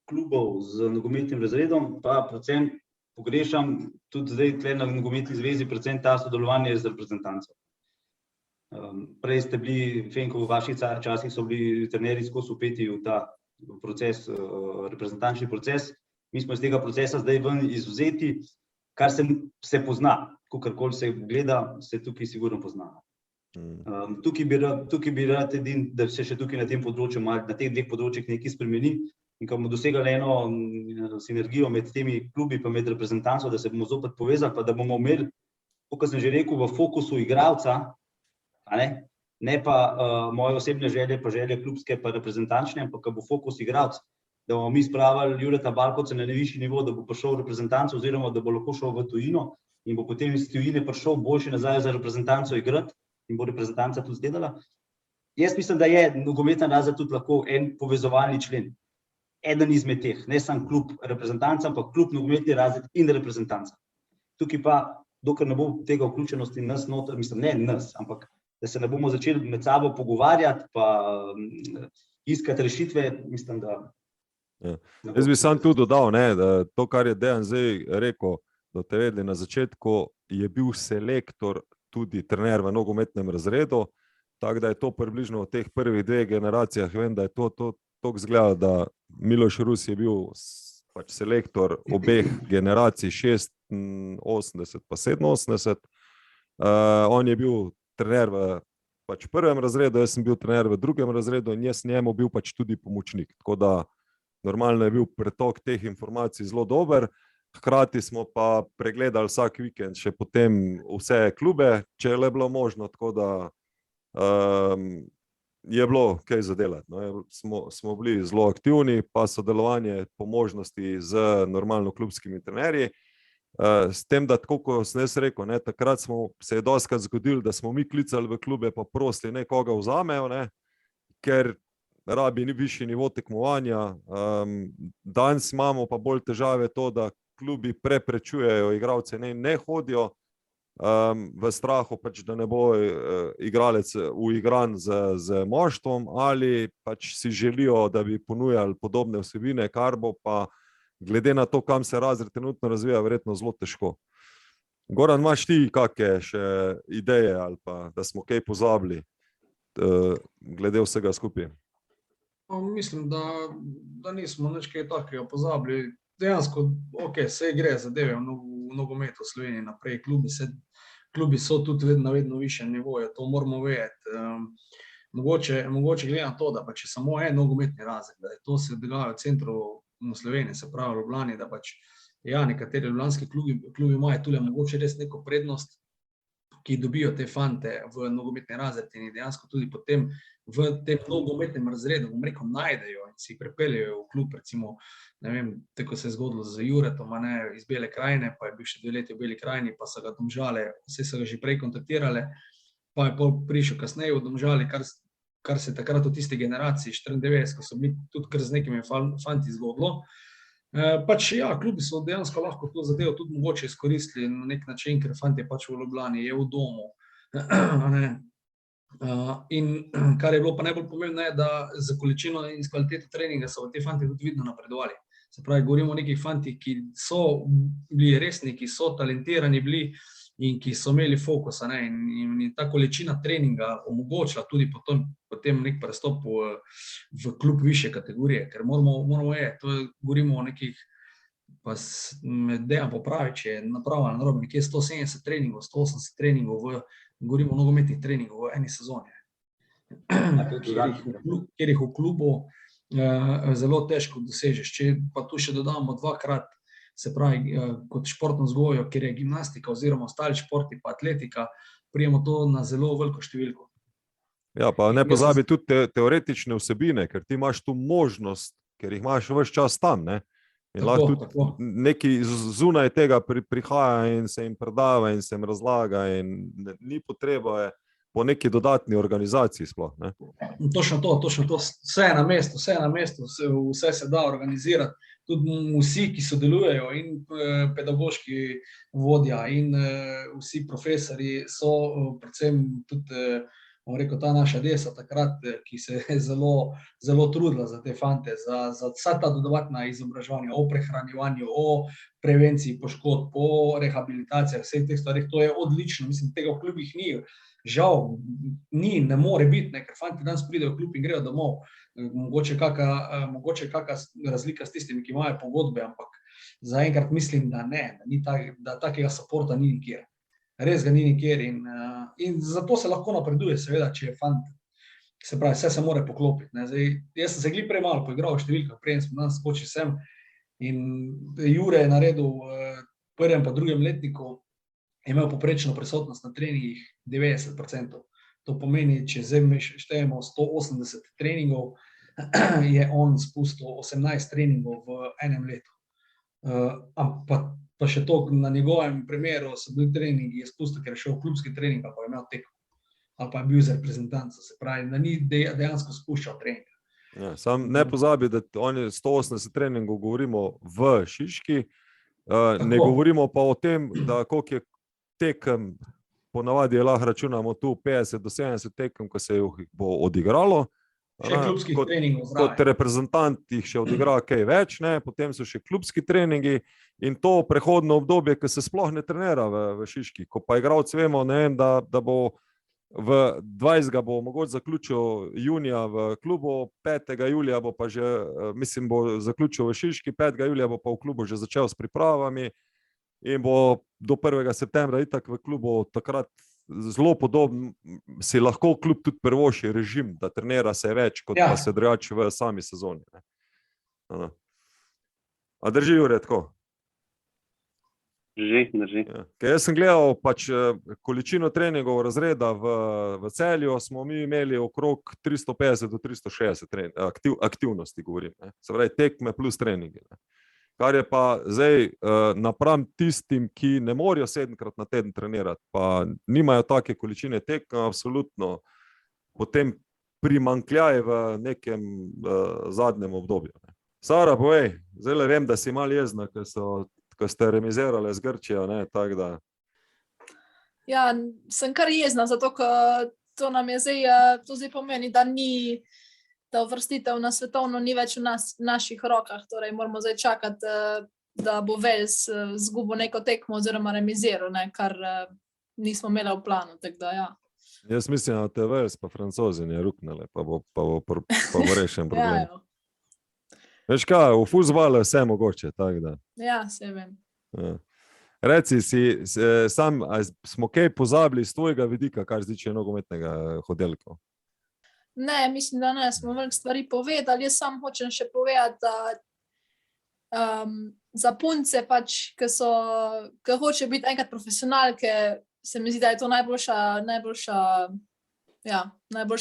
klubov z nogometnim razredom, pa predvsem pogrešam tudi zdaj tle na nogometni zvezi, predvsem ta sodelovanje z reprezentancov. Prej ste bili, Fenko, v vaših časih so bili trenerji skozi vpeti v ta proces, reprezentančni proces. Mi smo iz tega procesa zdaj ven izvzeti, kar se pozna, kakorkoli se gleda, se tukaj sigurno pozna. Tukaj bi rad edin, da se še tukaj na tem področju, na teh dveh področjih nekaj spremeni in ko bomo dosegali eno sinergijo med temi klubi pa med reprezentancov, da se bomo zopet povezali, pa da bomo imeli, kot sem že rekel, v fokusu igralca, ne pa moje osebne želje, pa želje klubske, pa reprezentančne, ampak bo fokus igralca, da bomo mi spravili Jureta Balkovca na najvišji nivo, da bo prišel v reprezentanco oziroma da bo lahko šel v tujino in bo potem iz tujine prišel boljši nazaj za reprezentanco igrati in bo reprezentanca tudi zdelala. Jaz mislim, da je nogometni razred tudi lahko en povezovalni člen. Eden izmed teh, ne samo klub reprezentanca, ampak klub nogometni razred in reprezentanca. Tukaj pa, dokler ne bo tega vključenosti nas noter, mislim, ne nas, ampak da se ne bomo začeli med sabo pogovarjati, pa iskati rešitve, mislim, da... Jaz bi sam tudi dodal, ne, da to, kar je Dejan zdaj rekel, da te vedeli na začetku, je bil selektor tudi trener v nogometnem razredu, tako da je to približno v teh prvih 2 generacijah, vem, da je to tako izgledalo, da Miloš Rus je bil pač selektor obeh generacij, 86 pa 87. On je bil trener v pač prvem razredu, jaz sem bil trener v drugem razredu in jaz njemu bil pač tudi pomočnik. Tako da normalno je bil pretok teh informacij zelo dober. Hkrati smo pa pregledali vsak vikend še potem vse klube, če je le bilo možno, tako da je bilo kaj zadelati. No. Smo bili zelo aktivni, pa sodelovanje po možnosti z normalno klubskimi trenerji. S tem, da tako, ko sem jaz rekel, ne, takrat se je dostikrat zgodilo, da smo mi klicali v klube pa prosili nekoga vzamejo, ne, ker rabi ni višji nivo tekmovanja. Danes imamo pa bolj težave to, da klubi preprečujejo igralce, ne hodijo v strahu, pač, da ne bo igralec uigran z moštvom ali pač si želijo, da bi ponujali podobne vsebine, kar bo pa glede na to, kam se razred trenutno razvija, verjetno zelo težko. Goran, imaš ti kakšne še ideje ali pa, da smo kaj pozabili glede vsega skupaj? Mislim, da nismo nič kaj takega pozabili. dejansko, se gre zadeve v nogometu v Sloveniji naprej, klubi so tudi na vedno višjem nivoju, to moramo vedeti. Mogoče glede na to, da pač je samo en nogometni razred, da je to se dogaja v centru v Sloveniji, se pravi v Ljubljani, da pač nekateri ljubljanski klubi imajo tule mogoče res neko prednost, ki dobijo te fante v nogometni razred in dejansko tudi potem v tem nogometnem razredu, bom rekel, najdejo in si pripeljejo v klub, recimo, ne vem, tako se je zgodilo z Juretom, iz Bele krajine, pa je bil še 2 leti v Beli krajini, pa so ga Domžale, vse so ga že prej kontaktirale, pa je prišel kasneje v Domžale, kar se takrat v tisti generaciji 94, ko so bili tudi kar z nekimi fanti zgodilo. Pač klubi so dejansko lahko to zadevo tudi mogoče izkoristili na nek način, ker fant je pač v Ljubljani, je v domu. In kar je bilo pa najbolj pomembno je, da za količino in s kvaliteto treninga so te fanti tudi vidno napredovali. Se pravi, govorimo o nekih fantih, ki so bili resni, ki so talentirani bili in ki so imeli fokus, in ta količina treninga omogočila tudi potem nek prestop v klub više kategorije, ker moramo govorimo o nekih, pa me Dejan popravi, če je naprava narobe, nekje 170 treningov, 180 treningov, govorimo o nogometnih treningov v eni sezoni, kjer jih v klubu zelo težko dosežeš. Če pa tu še dodamo 2-krat, se pravi, kot športno vzgojo, kjer je gimnastika oziroma ostali športi pa atletika, prijemo to na zelo veliko številko. Ja, pa ne pozabi tudi teoretične vsebine, ker ti imaš tu možnost, ker jih imaš ves čas tam, ne? In lahko tudi neki zunaj tega prihaja in se jim predava in se jim razlaga in ni potreba po neki dodatni organizaciji sploh, ne? Točno to, vse je na mestu, vse se da organizirati. Tudi vsi, ki sodelujejo, in pedagoški vodja in vsi profesorji so predvsem tudi, bom rekel, ta naša desa takrat, ki se je zelo trudila za te fante, za vsa ta dodatna izobraževanja o prehranjevanju, o prevenciji poškodb, o rehabilitacijah, vseh teh stvarih. To je odlično, mislim, tega v klubih ni. Žal, ne more biti, ker fanti danes pridejo v klub in grejo domov. Mogoče kakšna razlika s tistimi, ki imajo pogodbe, ampak zaenkrat mislim, da ne, da takega supporta ni nikjer. Res ga ni nikjer in zato se lahko napreduje, seveda, če je fant, se pravi, vse se mora poklopiti. Zdaj, jaz sem se prej malo poigral v številkah, prej smo danes skočili sem in Jure je naredil v 1. pa 2. letniku, je imel poprečno prisotnost na treningih 90%. To pomeni, če zdaj štejemo 180 treningov, je on spustil 18 treningov v enem letu. Pa še to, na njegovem primeru so bili treningi, je spustil, ker je šel v klubski trening, pa je imel tekmo, ali pa je bil z reprezentanco, se pravi, da ni dejansko spuščal treninga. Ja, sam ne pozabi, da oni 180 treningov govorimo v Šiški, ne govorimo pa o tem, da koliko je tekem, ponavadi je lahko računamo tu 50 do 70 tekem, ko se jih bo odigralo. Še klubskih treningov zraven. Kot reprezentant jih še odigra kaj več, potem so še klubski treningi in to prehodno obdobje, ko se sploh ne trenira v Šiški. Ko pa igralec vemo, da bo v 20. bo mogoče zaključil junija v klubu, 5. julija bo pa že, bo zaključil v Šiški, 5. julija bo pa v klubu že začel s pripravami in bo do 1. septembra itak v klubu takrat zelo podoben, si lahko klub tudi prvoši režim, da trenira se več, kot pa se drugače v sami sezoni. A drži, Jure, tako? Drži. Ja. Jaz sem gledal pač količino treningov razreda v Celju, smo mi imeli okrog 350 do 360 aktivnosti, govorim. Se pravi, tekme plus treningi. Kar je pa zdaj napram tistim, ki ne morajo 7-krat na teden trenirati, pa nimajo take količine tekma, absolutno potem primanjkljaj v nekem zadnjem obdobju. Sara, povej, zdaj vem, da si malo jezna, ko ste remizirali z Grčijo, tako da. Ja, sem kar jezna, zato ker to nam je zdaj, to zdaj pomeni, da ta uvrstitev na svetovno ni več v naših rokah, torej moramo zdaj čakati, da bo Wales izgubil neko tekmo oziroma remiziral, kar nismo imeli v planu, tako da ja. Jaz mislim, da te Wales pa Francozi ne ruknele, pa bo rešen problem. Ja, Veš kaj, v fuzbalu je vse mogoče, tako da. Ja, se vem. Ja. Reci sam, smo kaj pozabili z tvojega vidika, kar se tiče nogometnega hodelka? Ne, mislim, da ne, smo veliko stvari povedali. Jaz sam hočem še povedati, da za punce pač, ki hoče biti enkrat profesionalke, se mi zdi, da je to najboljša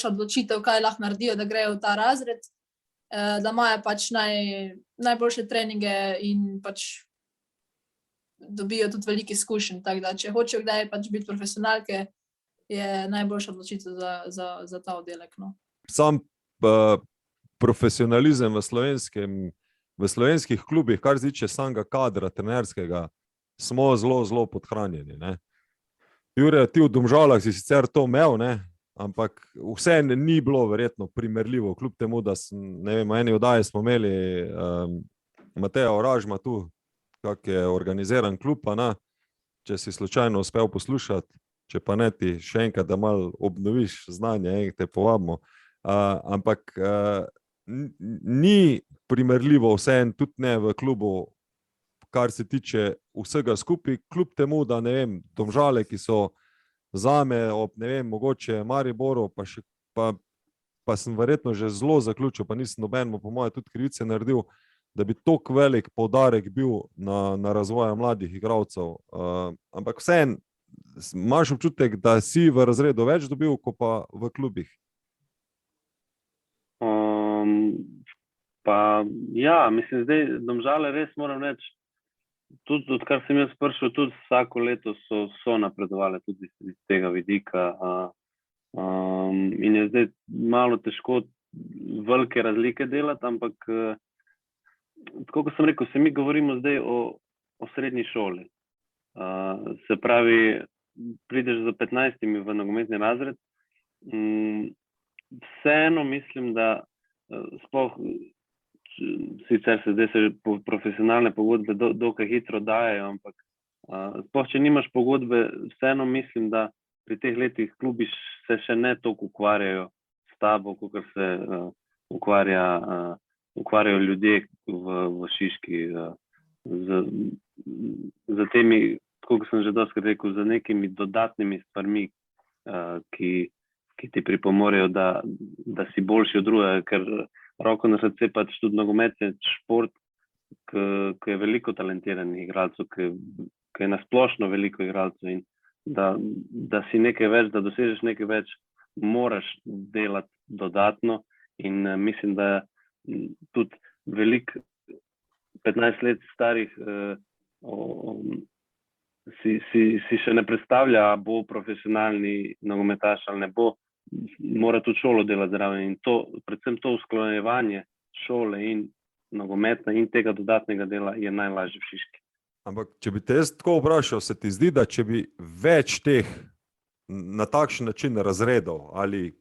odločitev, kaj lahko naredijo, da grejo v ta razred, da imajo pač najboljše treninge in pač dobijo tudi veliko izkušenj. Tako da, če hočejo kdaj pač biti profesionalke, je najboljša odločitev za ta oddelek. No. Sam profesionalizem v slovenskih klubih, kar se tiče samega kadra trenerskega, smo zelo, zelo podhranjeni. Ne? Jure, ti v Domžalah si sicer to imel, ne? Ampak vse ni bilo verjetno primerljivo, kljub temu, da ne vem, eni oddaji smo imeli Mateja Oražma tu, kak je organiziran klub, pa na, če si slučajno uspel poslušati, če pa ne ti še enkrat, da malo obnoviš znanje, te povabimo. Ampak ni primerljivo vse in tudi ne v klubu, kar se tiče vsega skupaj, kljub temu, da ne vem, Domžale, ki so zame ob, ne vem, mogoče Mariboru, pa sem verjetno že zelo zaključil, pa nisem nobenemu po moje tudi krivice naredil, da bi toliko velik poudarek bil na razvoju mladih igralcev. Ampak vseeno, imaš občutek, da si v razredu več dobil, kot pa v klubih? Pa ja, mislim, zdaj Domžale res moram reči, tudi odkar sem jaz prišel, tudi vsako leto so napredovali tudi iz tega vidika. In je zdaj malo težko velike razlike delati, ampak tako kot sem rekel, mi govorimo zdaj o srednji šoli. Se pravi, prideš za 15 v nogometni razred, vseeno mislim, da sploh sicer se zdaj profesionalne pogodbe dokaj hitro dajejo, ampak sploh, če nimaš pogodbe, vseeno mislim, da pri teh letih klubi se še ne toliko ukvarjajo s tabo, kot se ukvarjajo ljudje v Šiški z temi, tako kot sem že dostikrat rekel, z nekimi dodatnimi stvarmi, ki ti pripomorejo, da si boljši od drugega, ker roko na srce pač tudi nogomet je šport, ki je veliko talentiranih igralcev, ki je nasplošno veliko igralcev in da si nekaj več, da dosežeš nekaj več, moraš delati dodatno in mislim, da tudi veliko 15 let starih si še ne predstavlja, bo profesionalni nogometaš ali ne bo, mora tudi šolo delati zraven in predvsem to usklajevanje šole in nogometa in tega dodatnega dela je najlažje v Šiški. Ampak, če bi te jaz tako vprašal, se ti zdi, da če bi več teh na takšen način razredov ali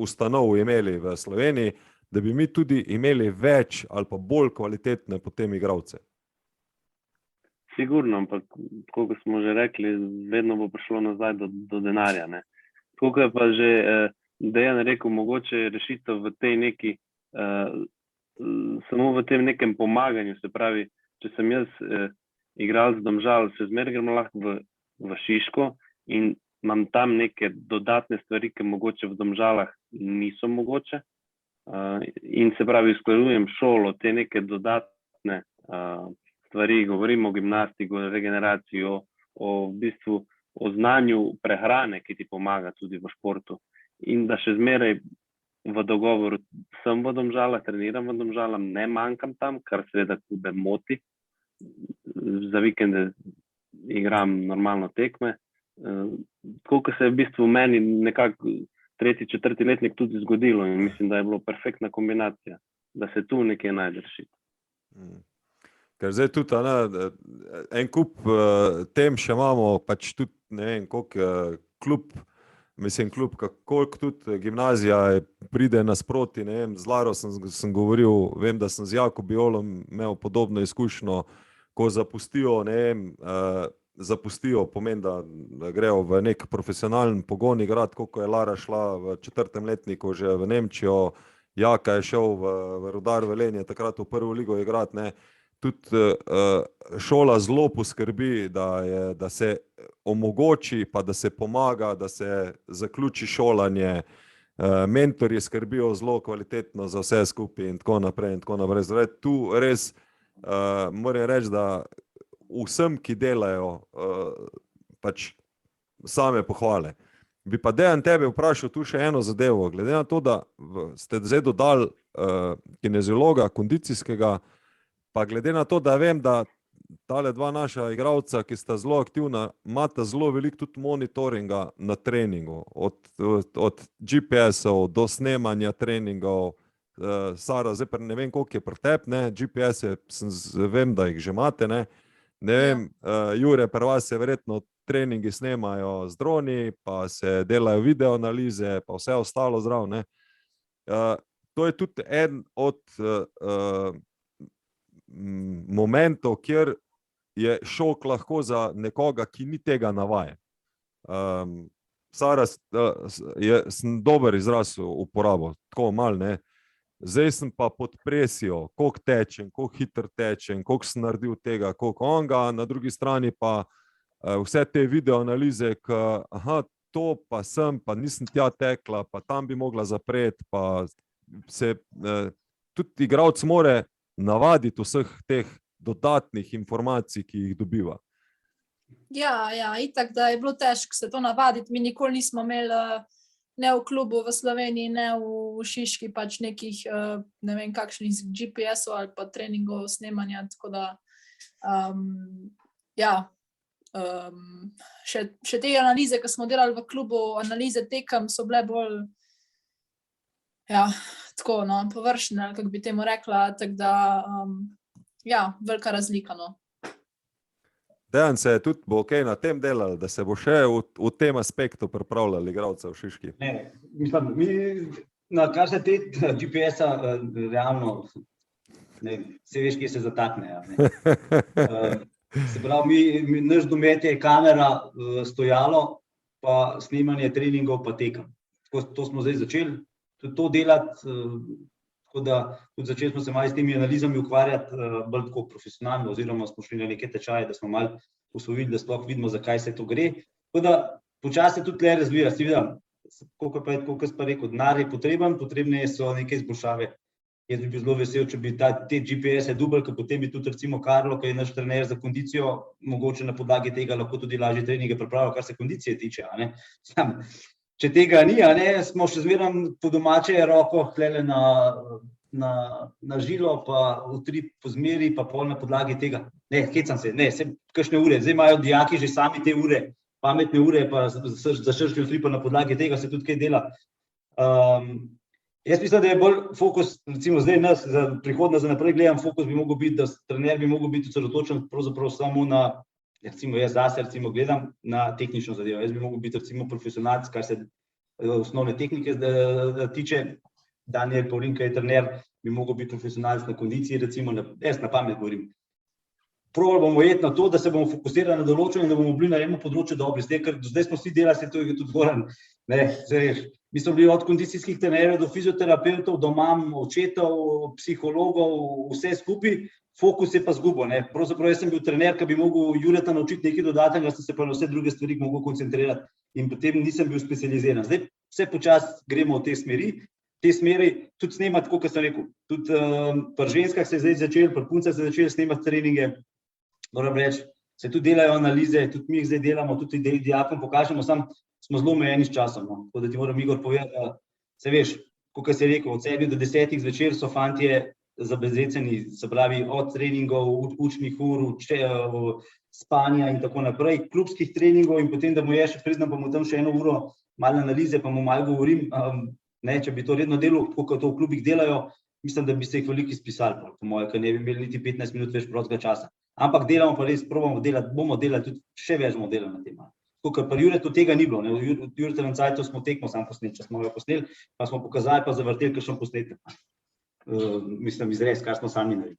ustanov imeli v Sloveniji, da bi mi tudi imeli več ali pa bolj kvalitetne potem igralce? Sigurno, ampak tako kot smo že rekli, vedno bo prišlo nazaj do denarja. Ne? Tako kot je pa že Dejan rekel, mogoče rešitev v tej neki, samo v tem nekem pomaganju, se pravi, če sem jaz igralec Domžal, se zmeraj gremo lahko v Šiško in imam tam neke dodatne stvari, ki mogoče v Domžalah niso mogoče. In se pravi, usklajujem šolo, te neke dodatne stvari, govorimo o gimnastiki, o regeneraciji, v bistvu o znanju prehrane, ki ti pomaga tudi v športu. In da še zmeraj v dogovoru sem v Domžalah, treniram v Domžalah, ne manjkam tam, kar seveda klube moti. Za vikende igram normalno tekme. Tako, ko se je v bistvu meni nekako 3., 4. letnik tudi zgodilo in mislim, da je bilo perfektna kombinacija, da se tu nekje najde rešitev. Ker zdaj tudi en kup tem še imamo, pač tudi ne vem, koliko klub, koliko tudi gimnazija pride nasproti, ne vem, z Laro sem govoril, vem, da sem z Jakobiolom imel podobno izkušnjo, ko zapustijo, ne vem, zapustijo, pomeni, da grejo v nek profesionalen pogon igrati, koliko je Lara šla v 4. letniku že v Nemčijo, Jaka je šel v Rudar Velenje takrat v prvo ligo igrati, ne. Tudi šola zelo poskrbi, da se omogoči, pa da se pomaga, da se zaključi šolanje. Mentorji skrbijo zelo kvalitetno za vse skupaj in tako naprej in tako naprej. Zdaj, tu res moram reči, da vsem, ki delajo, pač same pohvale. Bi pa Dejan tebe vprašal tu še eno zadevo, glede na to, da ste zdaj dodali kineziologa, kondicijskega, pa glede na to, da vem, da tale dva naša igralca, ki sta zelo aktivna, imata zelo veliko tudi monitoringa na treningu, od GPS-ov do snemanja treningov. Sara, zdaj ne vem, koliko je pri tebi, ne, GPS-e, vem, da jih že imate, ne. Ne vem, Jure, pri vas se verjetno treningi snemajo z droni, pa se delajo video analize, pa vse ostalo zraven, ne. To je tudi en od momentov, kjer je šok lahko za nekoga, ki ni tega navajen. Sara, sem dober izraz uporabil, tako malo, ne. Zdaj sem pa pod presijo, koliko tečem, koliko hitro tečem, koliko sem naredil tega, koliko onga, na drugi strani pa vse te video analize, to pa sem, pa nisem tja tekla, pa tam bi mogla zapreti, pa se tudi igralec more navaditi vseh teh dodatnih informacij, ki jih dobiva. Ja, itak, da je bilo težko se to navaditi. Mi nikoli nismo imeli ne v klubu v Sloveniji, ne v Šiški, pač nekih, ne vem, kakšnih GPS-ov ali pa treningov snemanja, tako da, še te analize, ki smo delali v klubu, analize tekem so bile bolj, tako, no, površne, kako bi temu rekla, tako da, velika razlika, no. Dejan, se tudi bo kaj na tem delali, da se bo še v tem aspektu pripravljali igralce v Šiški? Ne, mislim, mi, kar se te GPS-a, realno, se veš, kje se zatakne. Se pravi, naš domet je kamera, stojalo, pa snemanje treningov, pa tekem. To smo zdaj začeli, tudi to delati, tako da tudi začeli smo se malo s temi analizami ukvarjati, bolj tako profesionalno, oziroma smo šli na neke tečaje, da smo malo usvojili, da sploh vidimo, zakaj se to gre. Tako da počasi se tudi tle razvija, si vidim, koliko jaz pa rekel, denar je potreben, potrebne so neke izboljšave. Jaz bi bil zelo vesel, če bi te GPS-e dubali, ker potem bi tudi recimo Karlo, ki je naš trener za kondicijo, mogoče na podlagi tega lahko tudi lažje treninge pripravljal, kar se kondicije tiče, a ne. Če tega ni, a ne, smo še zmeraj po domače roko hlele na žilo, pa utrip po zmeri, pa pol na podlagi tega. Ne, hecam se, ne, kakšne ure, zdaj imajo dijaki že sami te ure, pametne ure, pa za širški utripa na podlagi tega se tudi kaj dela. Jaz mislim, da je bolj fokus, recimo zdaj nas, za prihodnost, za naprej gledam, fokus bi mogel biti, da trener bi mogel biti osredotočen pravzaprav samo na, recimo jaz zase recimo gledam na tehnično zadevo. Jaz bi mogel biti recimo profesionalc, kar se osnovne tehnike tiče. Daniel Pavlin, ki je trener, bi mogel biti profesionalc na kondiciji, recimo, jaz na pamet govorim. Probali bomo iti na to, da se bomo fokusirali na določeno in da bomo bili na enem področju dobri. Ker do zdaj smo vsi delali, se to je tudi Goran, ne, mi smo bili od kondicijskih trenerjev do fizioterapevtov, do mam, očetov, psihologov, vse skupaj, fokus je pa zgubo, ne. Pravzaprav jaz sem bil trener, ki bi mogel Jureta naučiti nekaj dodatnega, sem se pa na vse druge stvari mogel koncentrirati in potem nisem bil specializiran. Zdaj vse počasi gremo v te smeri, tudi snemati, tako kot sem rekel, tudi pri ženskah se je zdaj začeli, pri puncah se je začeli snemati treninge, moram reči, se tudi delajo analize, tudi mi jih zdaj delamo, tudi dijakom pokažemo, samo smo zelo omejeni s časom, no. Tako da ti moram, Igor, povedati, da se veš, kot si rekel, od 7 do 10 zvečer so fantje zabezeceni, se pravi od treningov, učnih ur, spanja in tako naprej, klubskih treningov in potem, da mu je še priznam, pa mu tam še 1 uro malo analize, pa mu malo govorim, ne, če bi to redno delal, tako kot to v klubih delajo, mislim, da bi se jih veliko izpisali, po moje, ker ne bi imeli niti 15 minut več prostega časa. Ampak delamo pa res, probamo delati, bomo delali tudi še več bomo delali na tem. Tako, ker pri Juretu tega ni bilo, ne, v Juretovem cajtu smo tekmo sam posneli, če smo ga posneli, pa smo pokazali, pa zavrteli kakšen posnetek. Mislim, izrez, kar smo sami naredili.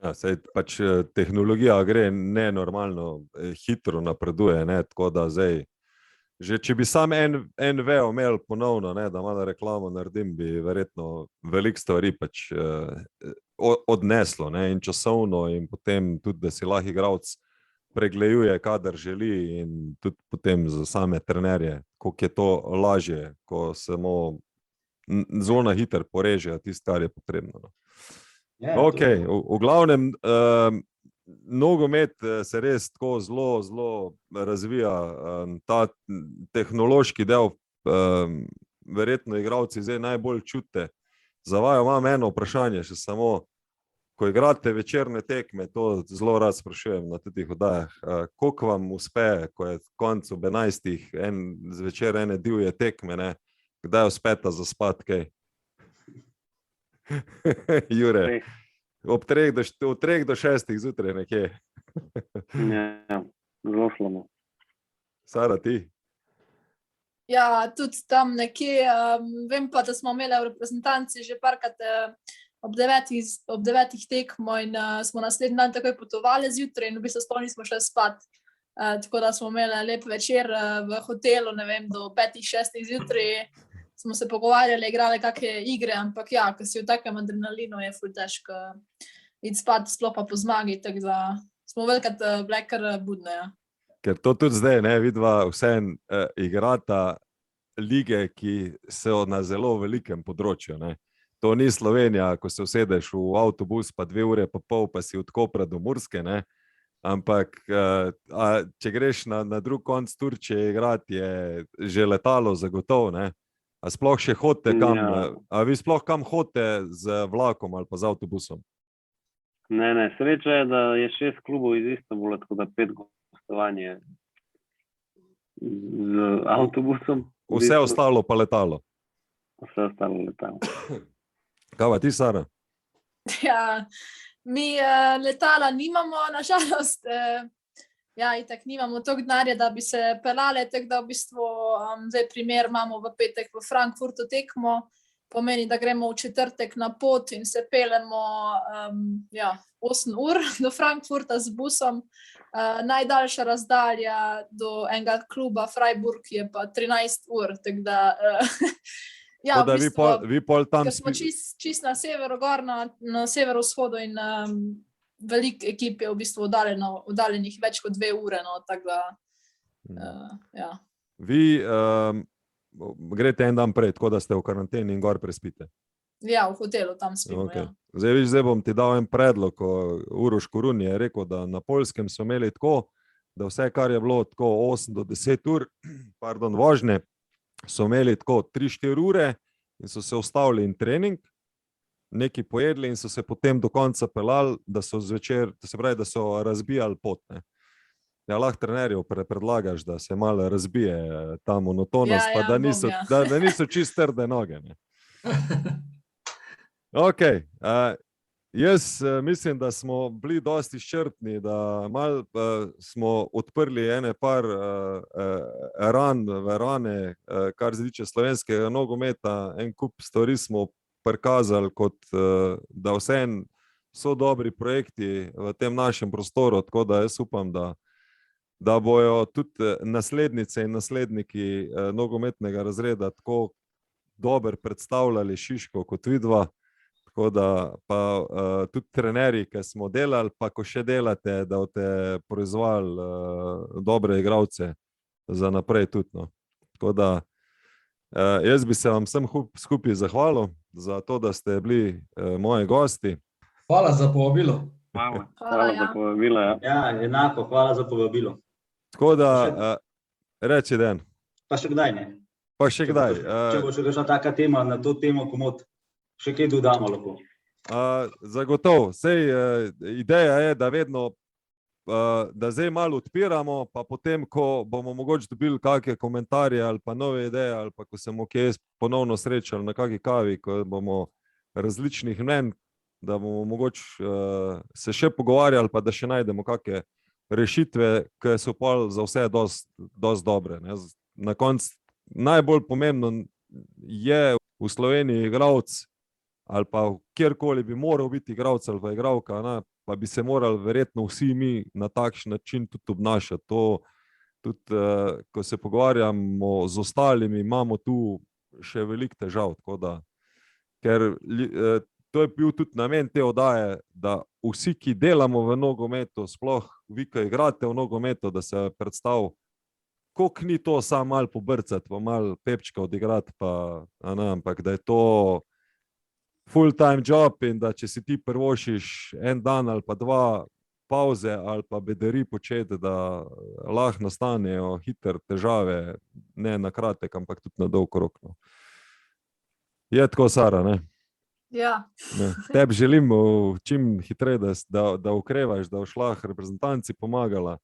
Ja, saj pač tehnologija gre nenormalno hitro napreduje, ne, tako da zdaj Že če bi sam NV imel ponovno, ne, da malo reklamo naredim, bi verjetno veliko stvari pač odneslo, ne, in časovno, in potem tudi, da si lahko igralec pregleduje, kadar želi, in tudi potem za same trenerje, koliko je to lažje, ko samo zelo na hiter porežejo tisto, kar je potrebno. No. Ja, Ok, v glavnem, nogomet se res tako zelo razvija, ta tehnološki del, verjetno igralci zdaj najbolj čute. Za vaju imam eno vprašanje, še samo, ko igrate večerne tekme, to zelo rad sprašujem na teh oddajah, koliko vam uspe, ko je konec ob 11, zvečer ene divje tekme, ne, kdaj uspeta zaspati kaj? Jure. Ob 3 do 6 zjutraj nekje. Ja, zelo slabo. Sara, ti? Ja, tudi tam nekje, vem pa, da smo imeli v reprezentanci že parkrat ob 9 tekmo in smo naslednji dan takoj potovali zjutraj in v bistvu sploh nismo šli spat. Tako da smo imeli lep večer v hotelu, ne vem, do 5-6 zjutraj. Smo se pogovarjali, igrali kakšne igre, ampak ja, ko si v takem adrenalinu, je ful težko iti spat, sploh pa po zmagi, tako da smo velikrat bile kar budne. Ja. Ker to tudi zdaj, ne, vidva vseeno igrata lige, ki so na zelo velikem področju, ne. To ni Slovenija, ko se usedeš v avtobus pa 2 ure pa pol, pa si od Kopra do Murske, ne. Ampak če greš na drug konc Turčije igrati, je že letalo zagotovo, ne. A sploh še hodite kam? Ja. A vi sploh kam hodite z vlakom ali pa z avtobusom? Ne, sreča je, da je 6 klubov iz Istanbula, tako da 5 gostovanje z avtobusom. Vse ostalo pa letalo. Vse ostalo letalo. Kaj pa ti, Sara? Ja, mi letala nimamo, nažalost. Ja, itak nimamo toliko denarja, da bi se pelale, tako da v bistvu zdaj primer imamo v petek v Frankfurtu tekmo, pomeni, da gremo v četrtek na pot in se pelemo 8 ur do Frankfurta z busom. Najdaljša razdalja do enega kluba Freiburg je pa 13 ur, tako da ja, v bistvu, vi pol tam ker smo čist na severu gor, na severovzhodu in veliko ekip je v bistvu oddaljenih več kot 2 ure, no, tako da, ja. Vi greste en dan prej, tako da ste v karanteni in gor prespite? Ja, v hotelu tam spimo, Okay. ja. Zdaj bom ti dal en predlog, Uroš Korun je rekel, da na Poljskem so imeli tako, da vse, kar je bilo tako 8 do 10 ur, vožnje, so imeli tako 3-4 ure in so se ustavili in trening, neki pojedli in so se potem do konca pelali, da so zvečer, to se pravi, da so razbijali pot, ne. Ja, lahko trenerju predlagaš, da se malo razbije ta monotonost, pa da niso čist trde noge, ne. Ok, jaz mislim, da smo bili dosti izčrpni, da malo smo odprli ene par rane, kar se tiče slovenskega nogometa, en kup stvari smo prikazali, kot da vseeno so dobri projekti v tem našem prostoru, tako da jaz upam, da bojo tudi naslednice in nasledniki nogometnega razreda tako dobro predstavljali Šiško kot vidva, tako da pa tudi trenerji, ki smo delali, pa ko še delate, da boste proizvali dobre igralce za naprej tudi, no. Tako da jaz bi se vam vsem skupaj zahvalil za to, da ste bili moji gosti. Hvala za povabilo. Hvala za povabilo, ja. Ja, enako, hvala za povabilo. Tako da, reči den. Pa še kdaj ne. Pa še kdaj. Če bo še kakšna taka tema, na to temo komot, še kaj dodamo lahko. Zagotovo. Sej ideja je, da vedno, da zdaj malo odpiramo, pa potem, ko bomo mogoče dobili kakšne komentarje ali pa nove ideje, ali pa ko se bomo kje ponovno srečali na kakšni kavi, ko bomo različnih mnenj, da bomo mogoče se še pogovarjali, pa da še najdemo kakšne rešitve, ki so pol za vse dosti dobre, ne. Na koncu najbolj pomembno je v Sloveniji igralec, ali pa kjerkoli bi moral biti igralec ali pa igralka, ne, pa bi se morali verjetno vsi mi na takšen način tudi obnašati. To tudi ko se pogovarjamo z ostalimi, imamo tu še veliko težav. Ker to je bil tudi namen te oddaje, da vsi, ki delamo v nogometu, sploh vi, ki igrate v nogometu, da se predstav, koliko ni to samo malo pobrcati, pa malo pepčka odigrati, ampak da je to full-time job in da če si ti prvošiš en dan ali pa dva pauze ali pa bedari početi, da lahko nastanejo hitre težave, ne na kratek, ampak tudi na dolg rok. Je tako, Sara, ne? Ja. Tebi želimo čim hitreje, da okrevaš, da boš lahko reprezentanci pomagala.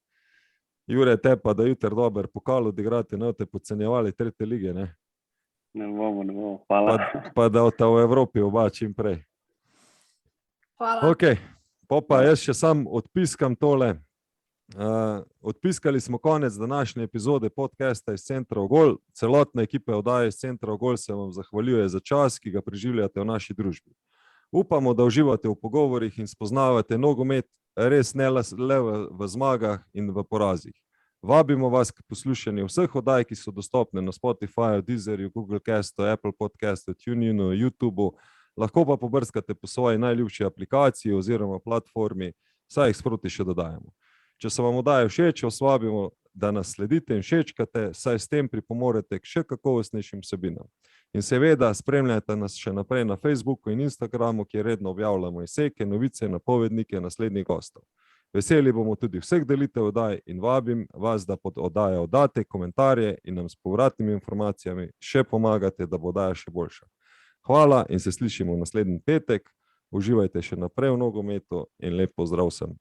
Jure, te pa, da jutri dober pokal odigrati, ne boste podcenjevali 3. lige, ne? Ne bomo, hvala. Pa da boste v Evropi oba čim prej. Hvala. Ok, pa jaz še sam odpiskam tole. Odpiskali smo konec današnje epizode podcasta iz Centra Ogol. Celotna ekipa oddaje iz Centra Ogol se vam zahvaljuje za čas, ki ga preživljate v naši družbi. Upamo, da uživate v pogovorih in spoznavate nogomet res ne le v zmagah in v porazih. Vabimo vas k poslušanju vseh oddaj, ki so dostopne na Spotifyju, Deezerju, Google Castu, Apple Podcastu, TuneInu, YouTubeu. Lahko pa pobrskate po svoji najljubši aplikaciji oziroma platformi, saj jih sproti še dodajamo. Če so vam oddaje všeč, vas vabimo, da nas sledite in všečkate, saj s tem pripomorete k še kakovostnejšim vsebinam. In seveda spremljajte nas še naprej na Facebooku in Instagramu, kjer redno objavljamo izseke, novice, napovednike naslednjih gostov. Veseli bomo tudi vseh delitev oddaj in vabim vas, da pod oddajo oddate komentarje in nam s povratnimi informacijami še pomagate, da bo oddaja še boljša. Hvala in se slišimo v naslednji petek. Uživajte še naprej v nogometu in lep pozdrav vsem.